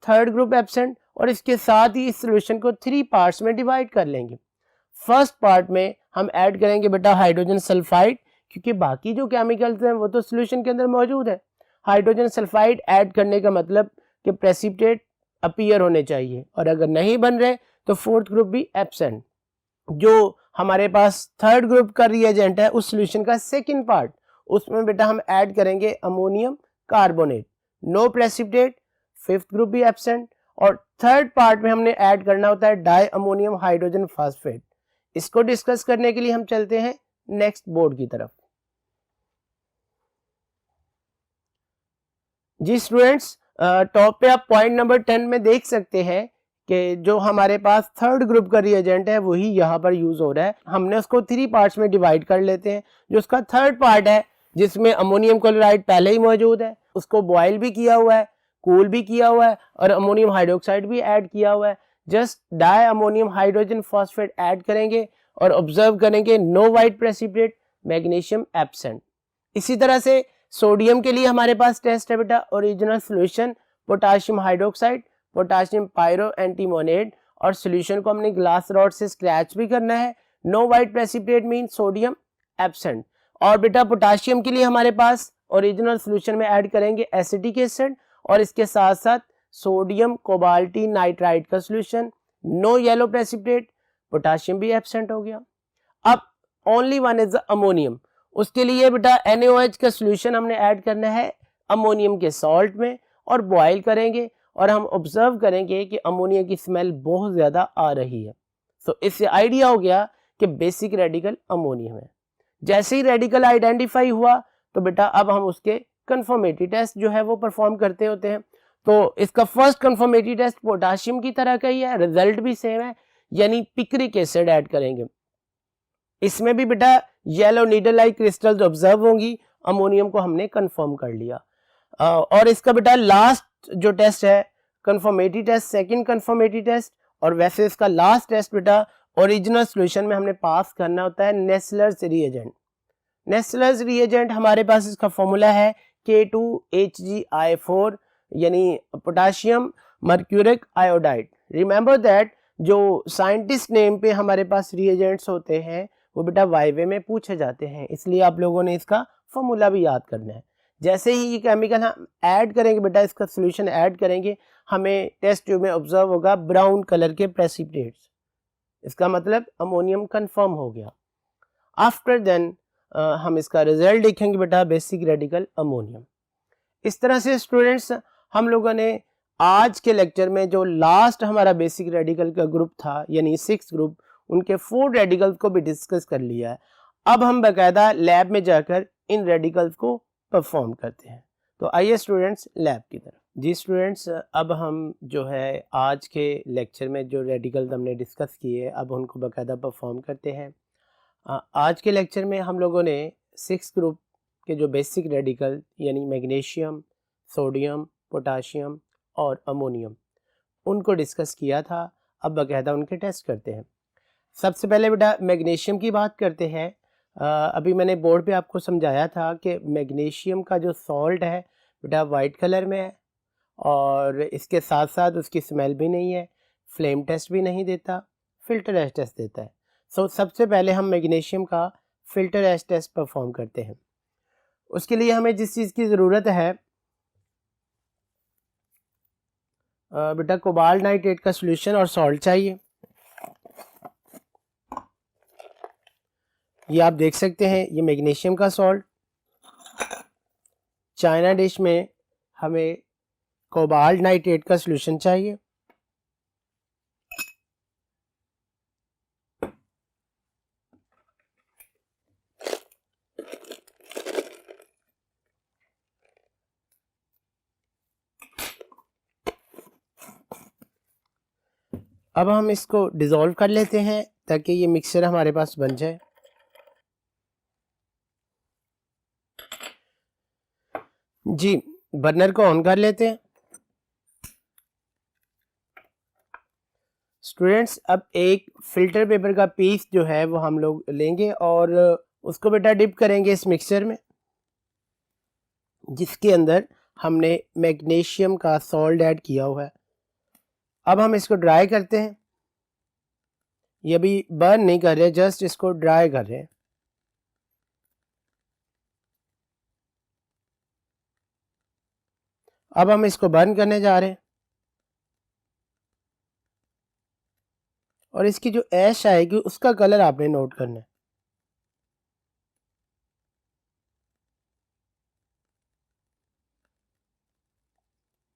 Speaker 1: थर्ड ग्रुप एब्सेंट, और इसके साथ ही इस सॉल्यूशन को 3 पार्ट्स में डिवाइड कर लेंगे। फर्स्ट पार्ट में हम ऐड करेंगे बेटा हाइड्रोजन सल्फाइड, क्योंकि बाकी जो केमिकल्स हैं वो तो सोल्यूशन के अंदर मौजूद है। हाइड्रोजन सल्फाइड ऐड करने का मतलब कि प्रेसिपिटेट अपीयर होने चाहिए, और अगर नहीं बन रहे तो फोर्थ ग्रुप भी एब्सेंट। जो हमारे पास थर्ड ग्रुप का रिएजेंट है उस सॉल्यूशन का सेकंड पार्ट, उसमें बेटा हम ऐड करेंगे ammonium carbonate, no precipitate, fifth group भी एब्सेंट, और थर्ड पार्ट में हमने ऐड करना होता है डाई अमोनियम हाइड्रोजन फास्फेट। इसको डिस्कस करने के लिए हम चलते हैं नेक्स्ट बोर्ड की तरफ। जी स्टूडेंट्स, टॉप पे आप पॉइंट नंबर 10 में देख सकते हैं कि जो हमारे पास थर्ड ग्रुप का रिएजेंट है वही यहाँ पर यूज हो रहा है। हमने उसको 3 पार्ट्स में डिवाइड कर लेते हैं। जो उसका थर्ड पार्ट है जिसमें अमोनियम क्लोराइड पहले ही मौजूद है, उसको बॉयल भी किया हुआ है, कूल भी किया हुआ है, और अमोनियम हाइड्रोक्साइड भी ऐड किया हुआ है। Just di ammonium hydrogen phosphate add करेंगे और ऑब्जर्व करेंगे no white precipitate, magnesium absent. इसी तरह से सोडियम के लिए हमारे पास टेस्ट है बेटा original solution potassium hydroxide, potassium pyro antimonate, और सॉल्यूशन को हमने ग्लास रॉड से स्क्रैच भी करना है। No white precipitate mean sodium absent. और बेटा पोटाशियम के लिए हमारे पास ओरिजिनल सॉल्यूशन में ऐड करेंगे एसिटिक एसिड, और इसके साथ साथ सोडियम कोबाल्टी नाइट्राइड का solution, no yellow precipitate, potassium भी एब्सेंट हो गया। अब ओनली वन इज अमोनियम। उसके लिए बेटा NaOH का सॉल्यूशन हमने ऐड करना है अमोनियम के सॉल्ट में और बॉयल करेंगे, और हम ऑब्जर्व करेंगे कि अमोनिया की स्मेल बहुत ज़्यादा आ रही है। तो इससे आइडिया हो गया कि बेसिक रेडिकल अमोनियम है। जैसे ही रेडिकल आइडेंटिफाई हुआ तो बेटा अब हम उसके कंफर्मेटरी टेस्ट जो है वो परफॉर्म करते होते हैं। तो इसका फर्स्ट कंफर्मेटरी टेस्ट पोटाशियम की तरह का ही है, रिजल्ट भी सेम है, यानी पिक्रिक एसिड ऐड करेंगे। इसमें भी बेटा yellow needle like crystals observe होंगी। अमोनियम को हमने कंफर्म कर लिया। और इसका बेटा लास्ट जो टेस्ट है confirmatory test, second confirmatory test, और वैसे इसका लास्ट टेस्ट बेटा ओरिजिनल सॉल्यूशन में हमने पास करना होता है नेस्लर्स रिएजेंट। नेस्लर्स रिएजेंट हमारे पास इसका फॉर्मूला है K2HgI4, यानी potassium mercuric iodide. Remember that जो साइंटिस्ट नेम पे हमारे पास रिएजेंट्स होते हैं वो बेटा वाइवे में पूछे जाते हैं, इसलिए आप लोगों ने इसका फॉर्मूला भी याद करना है। जैसे ही ये केमिकल हम ऐड करेंगे बेटा, इसका सॉल्यूशन ऐड करेंगे, हमें टेस्ट ट्यूब में ऑब्जर्व होगा ब्राउन कलर के प्रेसिपिटेट्स। इसका मतलब अमोनियम कंफर्म हो गया। आफ्टर देन हम इसका रिजल्ट देखेंगे बेटा बेसिक रेडिकल अमोनियम। इस तरह से स्टूडेंट्स हम लोगों ने आज के लेक्चर में जो लास्ट हमारा बेसिक रेडिकल का ग्रुप था यानी 6 ग्रुप, उनके 4 रेडिकल्स को भी डिस्कस कर लिया है। अब हम बाकायदा लैब में जाकर इन रेडिकल्स को परफॉर्म करते हैं। तो आइए स्टूडेंट्स लैब की तरफ। जी स्टूडेंट्स, अब हम जो है आज के लेक्चर में जो रेडिकल्स हमने डिस्कस किए अब उनको बाकायदा परफॉर्म करते हैं। आज के लेक्चर में हम लोगों ने 6 ग्रुप के जो बेसिक रेडिकल यानी मैग्नीशियम, सोडियम, पोटाशियम और अमोनियम उनको डिस्कस किया था। अब बाकायदा उनके टेस्ट करते हैं। सबसे पहले बेटा मैग्नीशियम की बात करते हैं। अभी मैंने बोर्ड पे आपको समझाया था कि मैग्नीशियम का जो सॉल्ट है बेटा वाइट कलर में है, और इसके साथ साथ उसकी स्मेल भी नहीं है, फ्लेम टेस्ट भी नहीं देता, फिल्टर एश टेस्ट देता है। सो सबसे पहले हम मैग्नीशियम का फिल्टर एश टेस्ट परफॉर्म करते हैं। उसके लिए हमें जिस चीज़ की ज़रूरत है बेटा कोबाल्ट नाइट्रेट का सॉल्यूशन और सॉल्ट चाहिए। ये आप देख सकते हैं, ये मैग्नीशियम का सॉल्ट। चाइना डिश में हमें कोबाल्ट नाइट्रेट का सॉल्यूशन चाहिए। अब हम इसको डिज़ोल्व कर लेते हैं ताकि ये मिक्सचर हमारे पास बन जाए। जी बर्नर को ऑन कर लेते हैं। स्टूडेंट्स, अब एक फिल्टर पेपर का पीस जो है वो हम लोग लेंगे और उसको बेटा डिप करेंगे इस मिक्सचर में जिसके अंदर हमने मैग्नीशियम का सॉल्ट ऐड किया हुआ है। अब हम इसको ड्राई करते हैं। ये अभी बर्न नहीं कर रहे, जस्ट इसको ड्राई कर रहे हैं। अब हम इसको बर्न करने जा रहे हैं और इसकी जो ऐश आएगी उसका कलर आपने नोट करना है।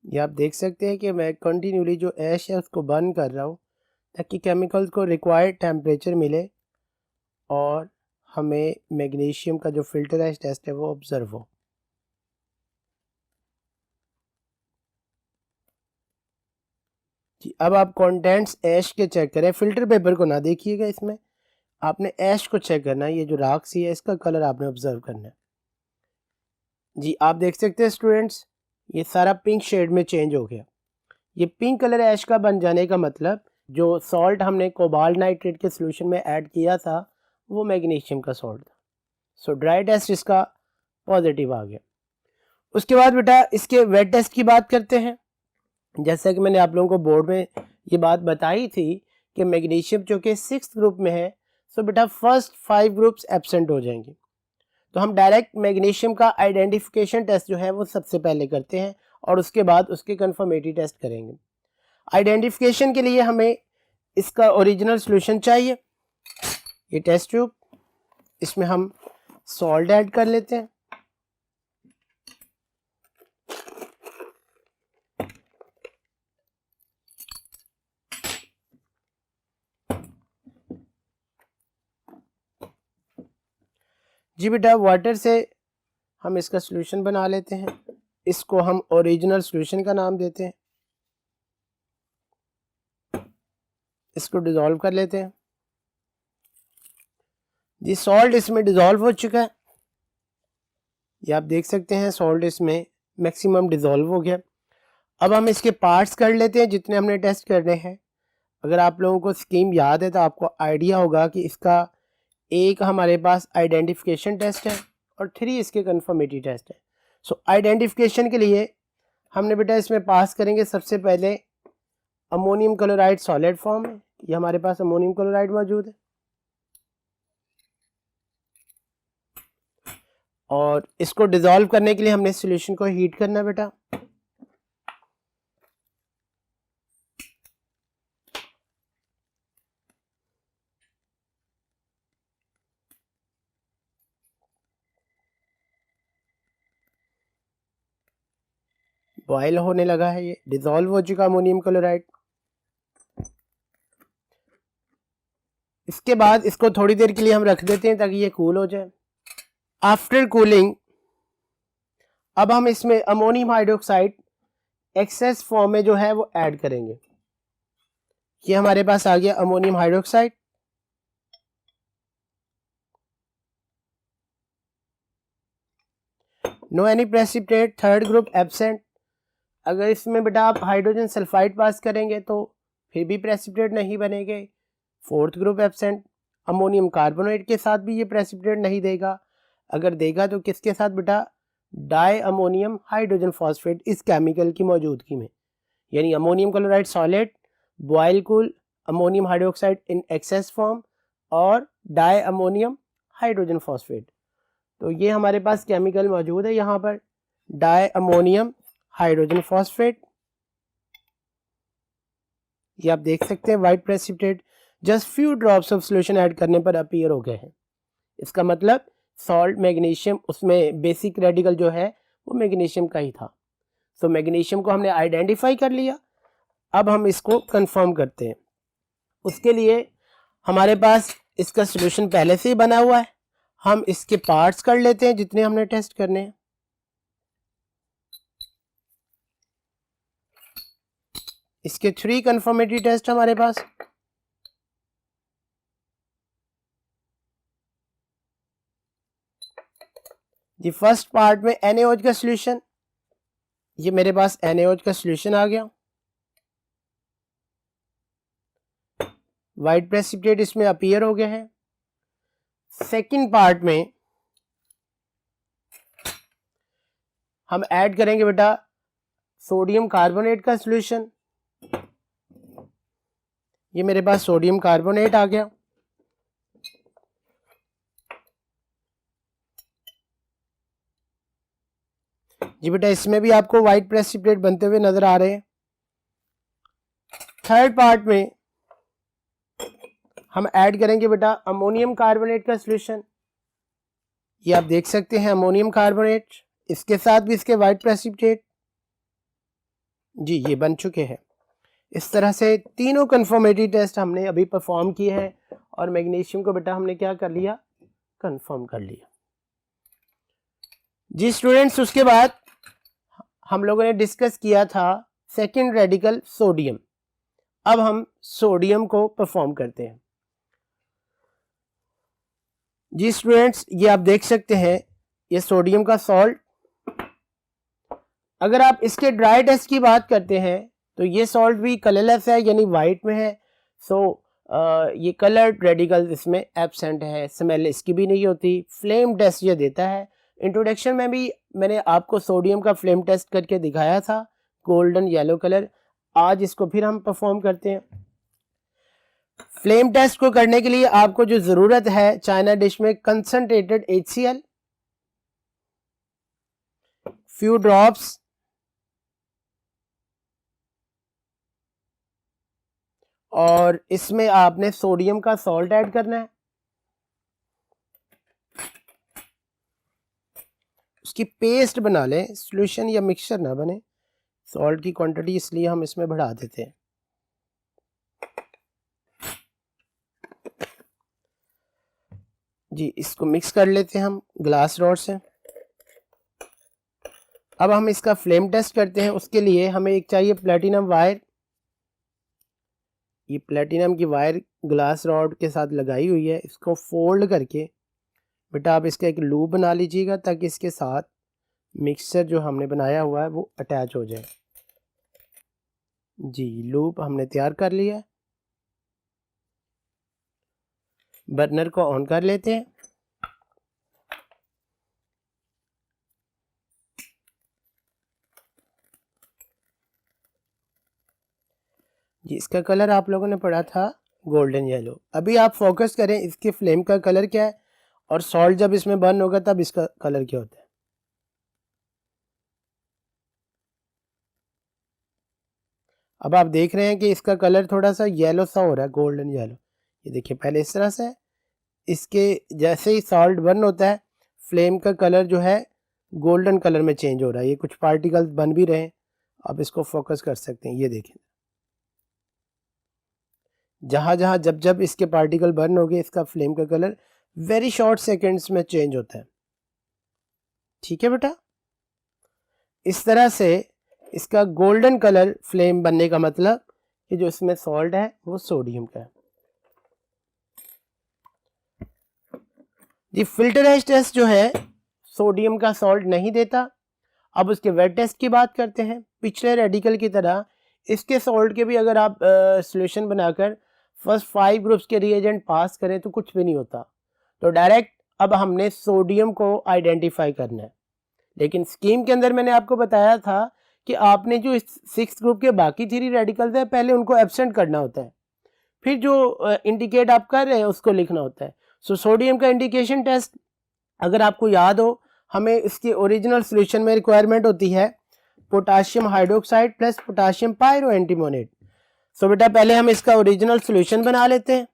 Speaker 1: ये आप देख सकते हैं कि मैं कंटिन्यूली जो ऐश है उसको बर्न कर रहा हूँ ताकि केमिकल्स को रिक्वायर्ड टेम्परेचर मिले और हमें मैग्नीशियम का जो फिल्टराइज टेस्ट है वो ऑब्जर्व हो। जी, अब आप कंटेंट्स ऐश के चेक करें, फिल्टर पेपर को ना देखिएगा, इसमें आपने ऐश को चेक करना है। ये जो राख सी है इसका कलर आपने ऑब्जर्व करना है। जी, आप देख सकते हैं स्टूडेंट्स, ये सारा पिंक शेड में चेंज हो गया। ये पिंक कलर ऐश का बन जाने का मतलब जो सॉल्ट हमने कोबाल्ट नाइट्रेट के सोल्यूशन में ऐड किया था वो मैग्नीशियम का सॉल्ट था। सो ड्राई टेस्ट इसका पॉजिटिव आ गया। उसके बाद बेटा इसके वेट टेस्ट की बात करते हैं। जैसा कि मैंने आप लोगों को बोर्ड में ये बात बताई थी कि मैग्नीशियम जो कि 6th ग्रुप में है, सो बेटा फर्स्ट 5 ग्रुप्स एब्सेंट हो जाएंगे। तो हम डायरेक्ट मैग्नीशियम का आइडेंटिफिकेशन टेस्ट जो है वो सबसे पहले करते हैं और उसके बाद उसके कन्फर्मेटरी टेस्ट करेंगे। आइडेंटिफिकेशन के लिए हमें इसका ओरिजिनल सॉल्यूशन चाहिए, ये टेस्ट ट्यूब, इसमें हम सॉल्ट ऐड कर लेते हैं। जी बेटा, वाटर से हम इसका सॉल्यूशन बना लेते हैं, इसको हम ओरिजिनल सॉल्यूशन का नाम देते हैं। इसको डिसॉल्व कर लेते हैं। जी, सॉल्ट इसमें डिसॉल्व हो चुका है, ये आप देख सकते हैं सॉल्ट इसमें मैक्सिमम डिसॉल्व हो गया। अब हम इसके पार्ट्स कर लेते हैं जितने हमने टेस्ट करने हैं। अगर आप लोगों को स्कीम याद है तो आपको आइडिया होगा कि इसका एक हमारे पास आइडेंटिफिकेशन टेस्ट है और 3 इसके कन्फर्मेटरी टेस्ट है। सो आइडेंटिफिकेशन के लिए हमने बेटा इसमें पास करेंगे सबसे पहले अमोनियम क्लोराइड सॉलिड फॉर्म है, ये हमारे पास अमोनियम क्लोराइड मौजूद है और इसको डिसॉल्व करने के लिए हमने सॉल्यूशन को हीट करना है बेटा। बॉयल होने लगा है, ये डिसॉल्व हो चुका अमोनियम क्लोराइड। इसके बाद इसको थोड़ी देर के लिए हम रख देते हैं ताकि ये कूल हो जाए। आफ्टर कूलिंग अब हम इसमें अमोनियम हाइड्रोक्साइड एक्सेस फॉर्म में जो है वो ऐड करेंगे। ये हमारे पास आ गया ammonium hydroxide. No any precipitate, 3rd group absent. अगर इसमें बेटा आप हाइड्रोजन सल्फाइड पास करेंगे तो फिर भी प्रेसिपिटेट नहीं बनेंगे। 4th group absent. Ammonium carbonate के साथ भी ये प्रेसिपिटेट नहीं देगा। अगर देगा तो किसके साथ बेटा? डाई अमोनियम हाइड्रोजन फॉस्फेट इस केमिकल की मौजूदगी में, यानी ammonium chloride solid, boil cool ammonium hydroxide in excess form और डाई अमोनियम हाइड्रोजन फॉस्फेट। तो ये हमारे पास केमिकल मौजूद है यहाँ पर, डाई अमोनियम हाइड्रोजन फॉस्फेट। ये आप देख सकते हैं white precipitate just few drops of solution add करने पर अपीयर हो गए हैं। इसका मतलब सॉल्ट मैग्नीशियम, उसमें बेसिक रेडिकल जो है वो मैग्नीशियम का ही था। तो मैग्नीशियम को हमने आइडेंटिफाई कर लिया। अब हम इसको कंफर्म करते हैं। उसके लिए हमारे पास इसका सॉल्यूशन पहले से ही बना हुआ है, हम इसके पार्ट्स कर लेते हैं जितने हमने टेस्ट करने हैं। इसके 3 कंफर्मेटरी टेस्ट हमारे पास। जी, फर्स्ट पार्ट में NaOH का सॉल्यूशन, ये मेरे पास NaOH का सॉल्यूशन आ गया। वाइट प्रेसिपिटेट इसमें अपीयर हो गए हैं। सेकंड पार्ट में हम ऐड करेंगे बेटा सोडियम कार्बोनेट का सॉल्यूशन, ये मेरे पास सोडियम कार्बोनेट आ गया। जी बेटा इसमें भी आपको वाइट प्रेसिपिटेट बनते हुए नजर आ रहे हैं। थर्ड पार्ट में हम ऐड करेंगे बेटा अमोनियम कार्बोनेट का सॉल्यूशन। ये आप देख सकते हैं अमोनियम कार्बोनेट, इसके साथ भी इसके वाइट प्रेसिपिटेट। जी ये बन चुके हैं। इस तरह से तीनों कन्फर्मेटरी टेस्ट हमने अभी परफॉर्म किए हैं और मैग्नीशियम को बेटा हमने क्या कर लिया, कंफर्म कर लिया। जी स्टूडेंट्स, उसके बाद हम लोगों ने डिस्कस किया था सेकंड रेडिकल सोडियम। अब हम सोडियम को परफॉर्म करते हैं। जी स्टूडेंट्स, ये आप देख सकते हैं ये सोडियम का सॉल्ट। अगर आप इसके ड्राई टेस्ट की बात करते हैं तो ये सॉल्ट भी कलरलेस है, यानी वाइट में है। ये कलर्ड रेडिकल इसमें एब्सेंट है, स्मेल इसकी भी नहीं होती। फ्लेम टेस्ट ये देता है। इंट्रोडक्शन में भी मैंने आपको सोडियम का फ्लेम टेस्ट करके दिखाया था, गोल्डन येलो कलर। आज इसको फिर हम परफॉर्म करते हैं। फ्लेम टेस्ट को करने के लिए आपको जो जरूरत है, चाइना डिश में कंसंट्रेटेड HCl, फ्यू ड्रॉप्स और इसमें आपने सोडियम का सॉल्ट ऐड करना है। उसकी पेस्ट बना लें, सॉल्यूशन या मिक्सचर ना बने। सॉल्ट की क्वांटिटी इसलिए हम इसमें बढ़ा देते हैं। जी इसको मिक्स कर लेते हैं हम ग्लास रॉड से। अब हम इसका फ्लेम टेस्ट करते हैं। उसके लिए हमें एक चाहिए प्लेटिनम वायर। ये प्लेटिनम की वायर ग्लास रॉड के साथ लगाई हुई है। इसको फोल्ड करके बेटा आप इसका एक लूप बना लीजिएगा ताकि इसके साथ मिक्सचर जो हमने बनाया हुआ है वो अटैच हो जाए। जी लूप हमने तैयार कर लिया है। बर्नर को ऑन कर लेते हैं। जी इसका कलर आप लोगों ने पढ़ा था गोल्डन येलो। अभी आप फोकस करें इसके फ्लेम का कलर क्या है और सॉल्ट जब इसमें बर्न होगा तब इसका कलर क्या होता है। अब आप देख रहे हैं कि इसका कलर थोड़ा सा येलो सा हो रहा है, गोल्डन येलो। ये देखिए पहले इस तरह से, इसके जैसे ही सॉल्ट बर्न होता है फ्लेम का कलर जो है गोल्डन कलर में चेंज हो रहा है। ये कुछ पार्टिकल्स बन भी रहे हैं, आप इसको फोकस कर सकते हैं। ये देखें जहां जहां जब जब इसके पार्टिकल बर्न हो गए इसका फ्लेम का कलर वेरी शॉर्ट सेकेंड्स में चेंज होता है। ठीक है बेटा, इस तरह से इसका गोल्डन कलर फ्लेम बनने का मतलब कि जो इसमें सॉल्ट है वो सोडियम का है। जी फिल्टरेज टेस्ट जो है सोडियम का सॉल्ट नहीं देता। अब उसके वेट टेस्ट की बात करते हैं। पिछले रेडिकल की तरह इसके सॉल्ट के भी अगर आप सॉल्यूशन बनाकर फर्स्ट 5 ग्रुप्स के रिएजेंट पास करें तो कुछ भी नहीं होता। तो डायरेक्ट अब हमने सोडियम को आइडेंटिफाई करना है। लेकिन स्कीम के अंदर मैंने आपको बताया था कि आपने जो 6 ग्रुप के बाकी 3 रेडिकल्स है पहले उनको एब्सेंट करना होता है, फिर जो इंडिकेट आप कर रहे हैं उसको लिखना होता है। सो सोडियम का इंडिकेशन टेस्ट अगर आपको याद हो, हमें इसके ओरिजिनल सॉल्यूशन में रिक्वायरमेंट होती है potassium hydroxide plus potassium pyro antimonate. So बेटा पहले हम इसका ओरिजिनल सॉल्यूशन बना लेते हैं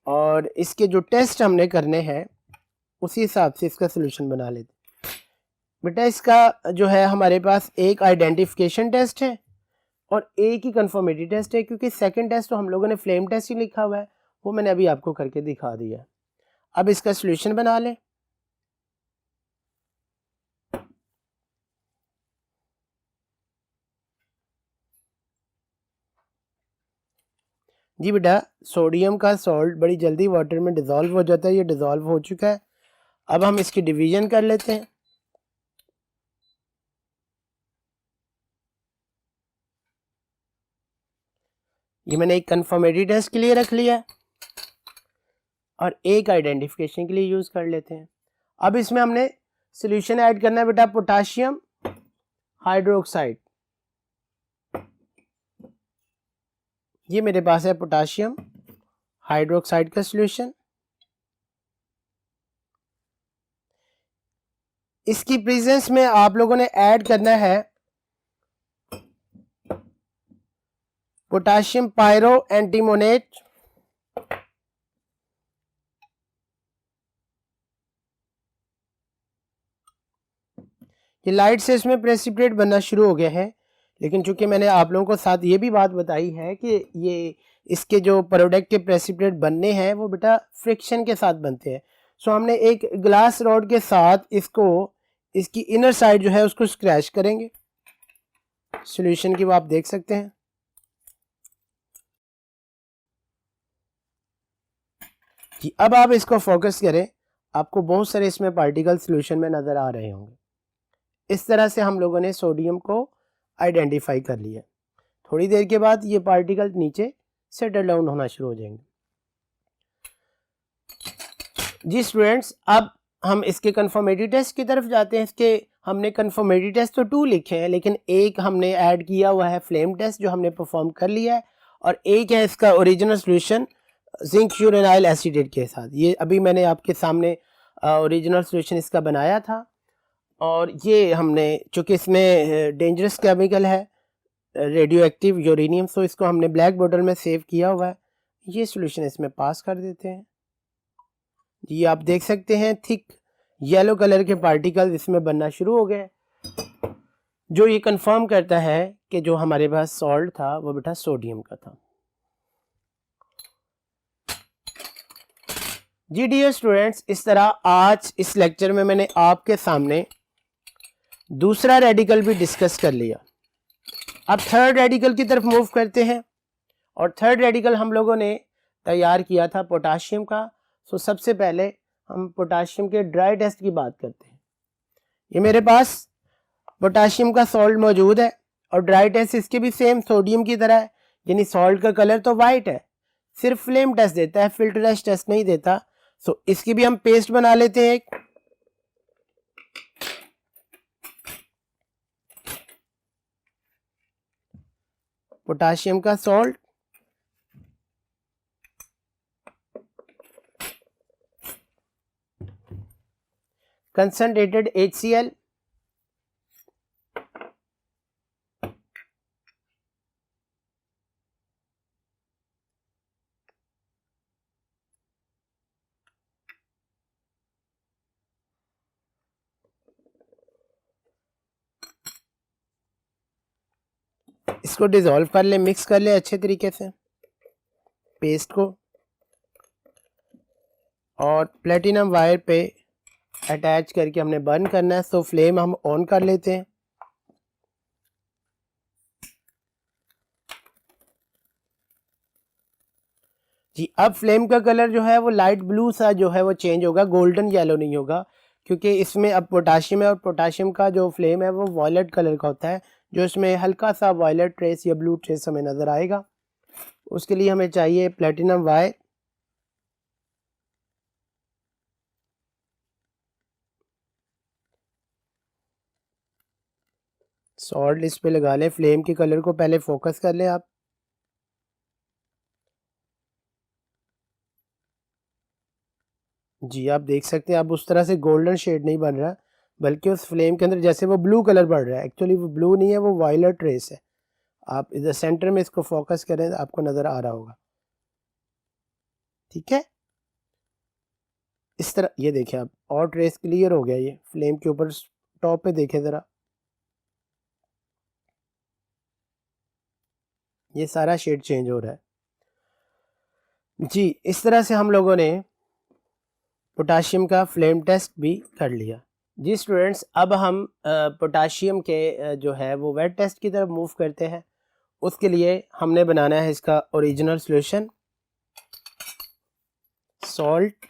Speaker 1: और इसके जो टेस्ट हमने करने हैं उसी हिसाब से इसका सॉल्यूशन बना लेते हैं। बेटा इसका जो है हमारे पास एक आइडेंटिफिकेशन टेस्ट है और एक ही कंफर्मेटरी टेस्ट है, क्योंकि सेकंड टेस्ट तो हम लोगों ने फ्लेम टेस्ट ही लिखा हुआ है, वो मैंने अभी आपको करके दिखा दिया। अब इसका सॉल्यूशन बना लें। जी बेटा सोडियम का सॉल्ट बड़ी जल्दी वाटर में डिज़ोल्व हो जाता है। ये डिज़ोल्व हो चुका है। अब हम इसकी डिवीजन कर लेते हैं। ये मैंने एक कंफर्मेटरी टेस्ट के लिए रख लिया है और एक आइडेंटिफिकेशन के लिए यूज कर लेते हैं। अब इसमें हमने सॉल्यूशन ऐड करना है बेटा पोटाशियम हाइड्रोक्साइड। ये मेरे पास है पोटाशियम हाइड्रोक्साइड का सॉल्यूशन। इसकी प्रेजेंस में आप लोगों ने ऐड करना है पोटाशियम पायरो एंटीमोनेट, ये लाइट से इसमें प्रेसिपिटेट बनना शुरू हो गया है, लेकिन चूंकि मैंने आप लोगों को साथ ये भी बात बताई है कि ये इसके जो प्रोडक्ट के प्रेसिपिटेट बनने हैं वो बेटा फ्रिक्शन के साथ बनते हैं। सो हमने एक ग्लास रॉड के साथ इसको, इसकी इनर साइड जो है उसको स्क्रैच करेंगे। सॉल्यूशन की वो आप देख सकते हैं। जी अब आप इसको फोकस करें, आपको बहुत सारे इसमें पार्टिकल सॉल्यूशन में नज़र आ रहे होंगे। इस तरह से हम लोगों ने सोडियम को आइडेंटिफाई कर लिया। थोड़ी देर के बाद ये पार्टिकल नीचे सेटल डाउन होना शुरू हो जाएंगे। जी स्टूडेंट्स, अब हम इसके कन्फर्मेटिव टेस्ट की तरफ जाते हैं। इसके हमने कन्फर्मेटिव टेस्ट तो 2 लिखे हैं, लेकिन एक हमने ऐड किया हुआ है फ्लेम टेस्ट जो हमने परफॉर्म कर लिया है, और एक है इसका ओरिजिनल सॉल्यूशन जिंक यूरेनाइल एसिडेट के साथ। ये अभी मैंने आपके सामने ओरिजिनल सॉल्यूशन इसका बनाया था, और ये हमने चूँकि इसमें डेंजरस केमिकल है रेडियो एक्टिव यूरेनियम, सो इसको हमने ब्लैक बोतल में सेव किया हुआ है। ये सॉल्यूशन इसमें पास कर देते हैं। ये आप देख सकते हैं थिक येलो कलर के पार्टिकल इसमें बनना शुरू हो गए, जो ये कंफर्म करता है कि जो हमारे पास सॉल्ट था वो बेटा सोडियम का था। जी डियर स्टूडेंट्स, इस तरह आज इस लेक्चर में मैंने आपके सामने दूसरा रेडिकल भी डिस्कस कर लिया। अब थर्ड रेडिकल की तरफ मूव करते हैं, और थर्ड रेडिकल हम लोगों ने तैयार किया था पोटाशियम का। सो सबसे पहले हम पोटाशियम के ड्राई टेस्ट की बात करते हैं। ये मेरे पास पोटाशियम का सॉल्ट मौजूद है, और ड्राई टेस्ट इसके भी सेम सोडियम की तरह है, यानी सॉल्ट का कलर तो वाइट है, सिर्फ फ्लेम टेस्ट देता है, फिल्टरेज टेस्ट नहीं देता। सो इसकी भी हम पेस्ट बना लेते हैं एक। पोटाशियम का सॉल्ट, कंसंट्रेटेड HCl, इसको डिसॉल्व कर ले, मिक्स कर ले अच्छे तरीके से पेस्ट को, और प्लेटिनम वायर पे अटैच करके हमने बर्न करना है। सो फ्लेम हम ऑन कर लेते हैं। जी अब फ्लेम का कलर जो है वो लाइट ब्लू सा जो है वो चेंज होगा, गोल्डन येलो नहीं होगा, क्योंकि इसमें अब पोटाशियम है, और पोटाशियम का जो फ्लेम है वो वॉयलेट कलर का होता है, जो इसमें हल्का सा वॉयलेट ट्रेस या ब्लू ट्रेस हमें नज़र आएगा। उसके लिए हमें चाहिए प्लेटिनम वायर, सॉल्ट इस पे लगा लें। फ्लेम के कलर को पहले फोकस कर लें आप। जी आप देख सकते हैं, अब उस तरह से गोल्डन शेड नहीं बन रहा, बल्कि उस फ्लेम के अंदर जैसे वो ब्लू कलर बढ़ रहा है, एक्चुअली वो ब्लू नहीं है, वो वायलेट ट्रेस है। आप इधर सेंटर में इसको फोकस करें तो आपको नज़र आ रहा होगा। ठीक है, इस तरह ये देखें आप, और ट्रेस क्लियर हो गया। ये फ्लेम के ऊपर टॉप पे देखें ज़रा, ये सारा शेड चेंज हो रहा है। जी इस तरह से हम लोगों ने पोटाशियम का फ्लेम टेस्ट भी कर लिया। जी स्टूडेंट्स, अब हम पोटाशियम के जो है वो वेट टेस्ट की तरफ मूव करते हैं। उसके लिए हमने बनाना है इसका original solution, salt,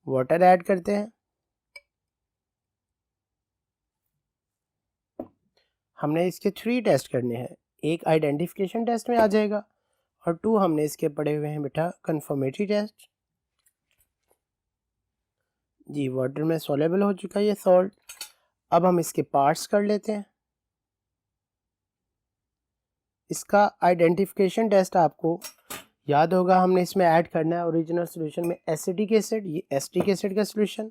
Speaker 1: water add करते हैं। हमने इसके 3 टेस्ट करने हैं। एक आइडेंटिफिकेशन टेस्ट में आ जाएगा, और 2 हमने इसके पढ़े हुए हैं बेटा कन्फर्मेटरी टेस्ट। जी वाटर में सॉलेबल हो चुका है ये सॉल्ट। अब हम इसके पार्ट्स कर लेते हैं। इसका आइडेंटिफिकेशन टेस्ट आपको याद होगा, हमने इसमें ऐड करना है ओरिजिनल सॉल्यूशन में एसिटिक एसिड, ये एसिटिक एसिड का सॉल्यूशन,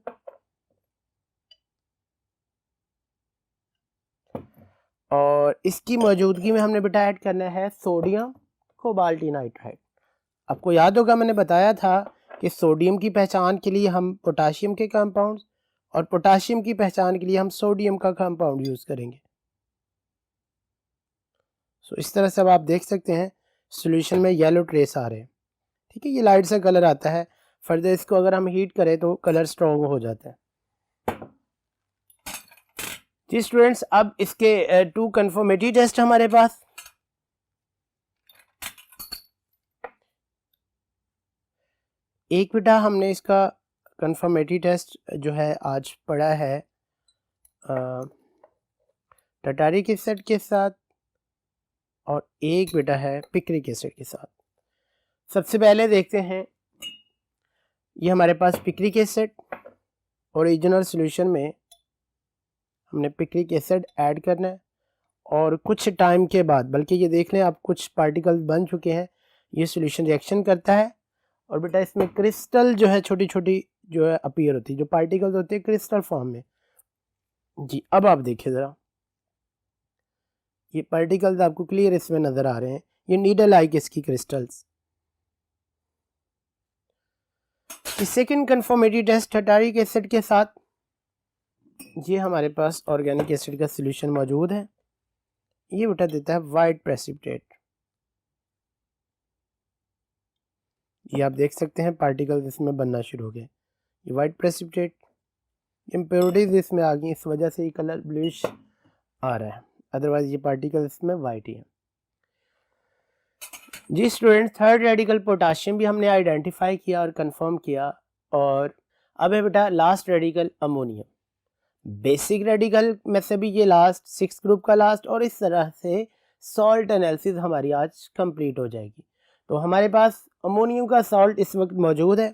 Speaker 1: और इसकी मौजूदगी में हमने बेटा ऐड करना है सोडियम कोबाल्टी नाइट्राइड। आपको याद होगा मैंने बताया था कि सोडियम की पहचान के लिए हम पोटाशियम के कंपाउंड्स और पोटाशियम की पहचान के लिए हम सोडियम का कंपाउंड यूज़ करेंगे। सो इस तरह से अब आप देख सकते हैं सॉल्यूशन में येलो ट्रेस आ रहे हैं। ठीक है, ये लाइट सा कलर आता है। फर्दर इसको अगर हम हीट करें तो कलर स्ट्रॉन्ग हो जाता है। जी स्टूडेंट्स, अब इसके 2 कन्फर्मेटरी टेस्ट हमारे पास। एक बेटा हमने इसका कन्फर्मेटरी टेस्ट जो है आज पढ़ा है टार्टारिक एसिड के साथ, और एक बेटा है पिक्रिक एसिड के साथ। सबसे पहले देखते हैं, ये हमारे पास पिक्रिक एसिड, ओरिजिनल सॉल्यूशन में हमने पिक्रिक एसिड ऐड करना है और कुछ टाइम के बाद, बल्कि ये देख लें आप कुछ पार्टिकल्स बन चुके हैं, ये सॉल्यूशन रिएक्शन करता है और बेटा इसमें क्रिस्टल जो है छोटी छोटी जो है अपीयर होती है, जो पार्टिकल्स होते हैं क्रिस्टल फॉर्म में। जी अब आप देखिए ज़रा, ये पार्टिकल्स आपको क्लियर इसमें नज़र आ रहे हैं, ये नीडल लाइक इसकी crystals. Second confirmatory test tartaric acid के साथ, ये हमारे पास ऑर्गेनिक एसिड का सॉल्यूशन मौजूद है। ये बेटा देता है वाइट प्रेसिपिटेट। ये आप देख सकते हैं पार्टिकल्स इसमें बनना शुरू हो गए, ये वाइट प्रेसिपिटेट, इम्प्योरिटीज इसमें आ गई, इस वजह से ये कलर ब्लूइश आ रहा है, अदरवाइज ये पार्टिकल इसमें वाइट ही है। जी स्टूडेंट, थर्ड रेडिकल पोटाशियम भी हमने आइडेंटिफाई किया और कंफर्म किया, और अब है बेटा last radical ammonium. Basic radical में से भी ये लास्ट 6 ग्रुप का लास्ट, और इस तरह से सॉल्ट एनालिसिस हमारी आज कंप्लीट हो जाएगी। तो हमारे पास अमोनियम का सॉल्ट इस वक्त मौजूद है।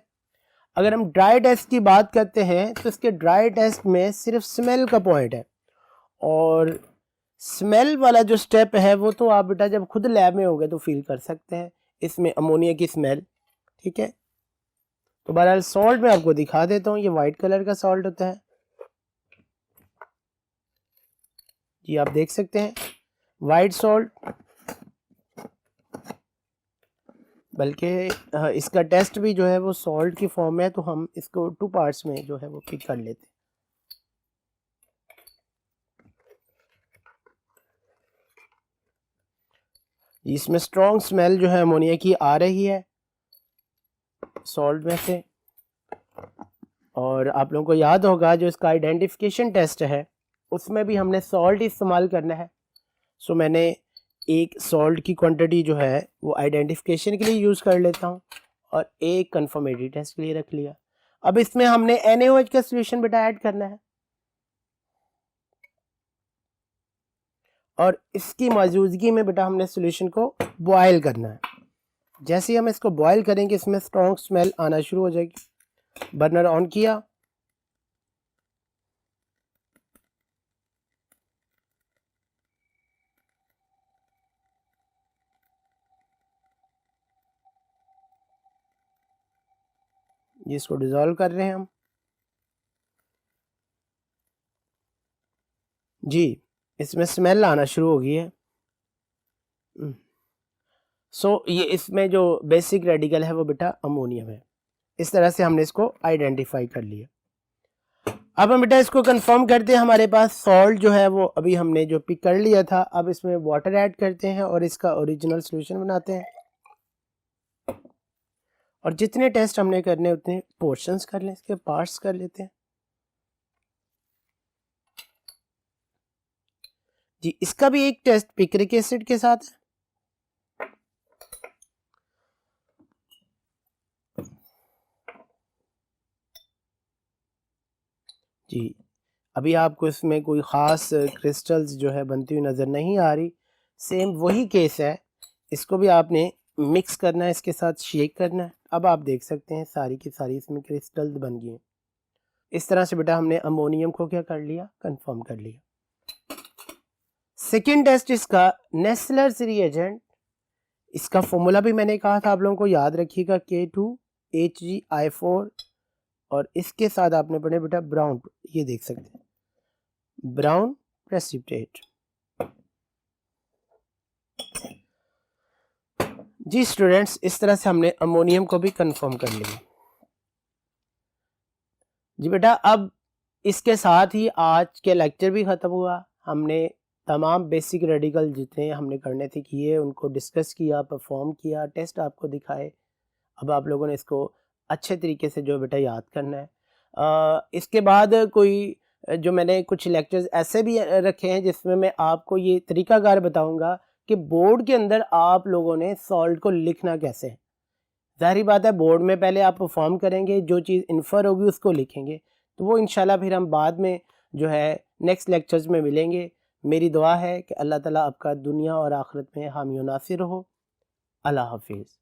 Speaker 1: अगर हम ड्राई टेस्ट की बात करते हैं तो इसके ड्राई टेस्ट में सिर्फ स्मेल का पॉइंट है, और स्मेल वाला जो स्टेप है वो तो आप बेटा जब खुद लैब में होंगे तो फील कर सकते हैं इसमें अमोनिया की स्मेल। ठीक है, तो बहरहाल सॉल्ट मैं आपको दिखा देता हूँ, ये वाइट कलर का सॉल्ट होता है। जी आप देख सकते हैं वाइट सॉल्ट, बल्कि इसका टेस्ट भी जो है वो सॉल्ट की फॉर्म में है, तो हम इसको 2 पार्ट्स में जो है वो पिक कर लेते हैं। इसमें स्ट्रॉन्ग स्मेल जो है अमोनिया की आ रही है सॉल्ट में से, और आप लोगों को याद होगा जो इसका आइडेंटिफिकेशन टेस्ट है उसमें भी हमने सॉल्ट इस्तेमाल करना है। सो मैंने एक सॉल्ट की क्वांटिटी जो है वो आइडेंटिफिकेशन के लिए यूज़ कर लेता हूँ और एक कन्फर्मेटरी टेस्ट के लिए रख लिया। अब इसमें हमने NaOH का सॉल्यूशन बेटा ऐड करना है, और इसकी मौजूदगी में बेटा हमने सॉल्यूशन को बॉयल करना है। जैसे ही हम इसको बॉयल करेंगे इसमें स्ट्रॉन्ग स्मेल आना शुरू हो जाएगी। बर्नर ऑन किया, इसको डिसॉल्व कर रहे हैं हम। जी इसमें स्मेल आना शुरू हो गई है। सो ये इसमें जो बेसिक रेडिकल है वो बेटा अमोनियम है। इस तरह से हमने इसको आइडेंटिफाई कर लिया। अब हम बेटा इसको कंफर्म करते हैं, हमारे पास सॉल्ट जो है वो अभी हमने जो पिक कर लिया था, अब इसमें वाटर ऐड करते हैं और इसका ओरिजिनल सॉल्यूशन बनाते हैं, और जितने टेस्ट हमने करने उतने पोर्शंस कर लें, इसके पार्ट्स कर लेते हैं। जी इसका भी एक टेस्ट पिक्रिक एसिड के साथ है। जी अभी आपको इसमें कोई ख़ास क्रिस्टल्स जो है बनती हुई नज़र नहीं आ रही, सेम वही केस है, इसको भी आपने मिक्स करना है, इसके साथ शेक करना है। अब आप देख सकते हैं सारी की सारी इसमें क्रिस्टल्स बन गई हैं। इस तरह से बेटा हमने अमोनियम को क्या कर लिया, कंफर्म कर लिया। सेकेंड टेस्ट इसका नेस्लर्स रिएजेंट, इसका फॉर्मूला भी मैंने कहा था, आप लोगों को याद रखिएगा, K2HgI4 और इसके साथ आपने पढ़े बेटा ब्राउन, ये देख सकते हैं ब्राउन प्रेसिपिटेट। जी स्टूडेंट्स, इस तरह से हमने अमोनियम को भी कंफर्म कर लिया। जी बेटा, अब इसके साथ ही आज के लेक्चर भी ख़त्म हुआ। हमने तमाम बेसिक रेडिकल जितने हमने करने थे किए, उनको डिस्कस किया, परफॉर्म किया, टेस्ट आपको दिखाए। अब आप लोगों ने इसको अच्छे तरीके से जो बेटा याद करना है। इसके बाद कोई जो मैंने कुछ लेक्चर्स ऐसे भी रखे हैं जिसमें मैं आपको ये तरीकाकार बताऊंगा कि बोर्ड के अंदर आप लोगों ने सॉल्ट को लिखना कैसे है। ज़ाहिर बात है बोर्ड में पहले आप परफॉर्म करेंगे, जो चीज़ इन्फर होगी उसको लिखेंगे, तो वो इंशाल्लाह फिर हम बाद में जो है नेक्स्ट लेक्चर्स में मिलेंगे। मेरी दुआ है कि अल्लाह ताला आपका दुनिया और आखिरत में हामी और नासिर हो। अल्लाह हाफिज़।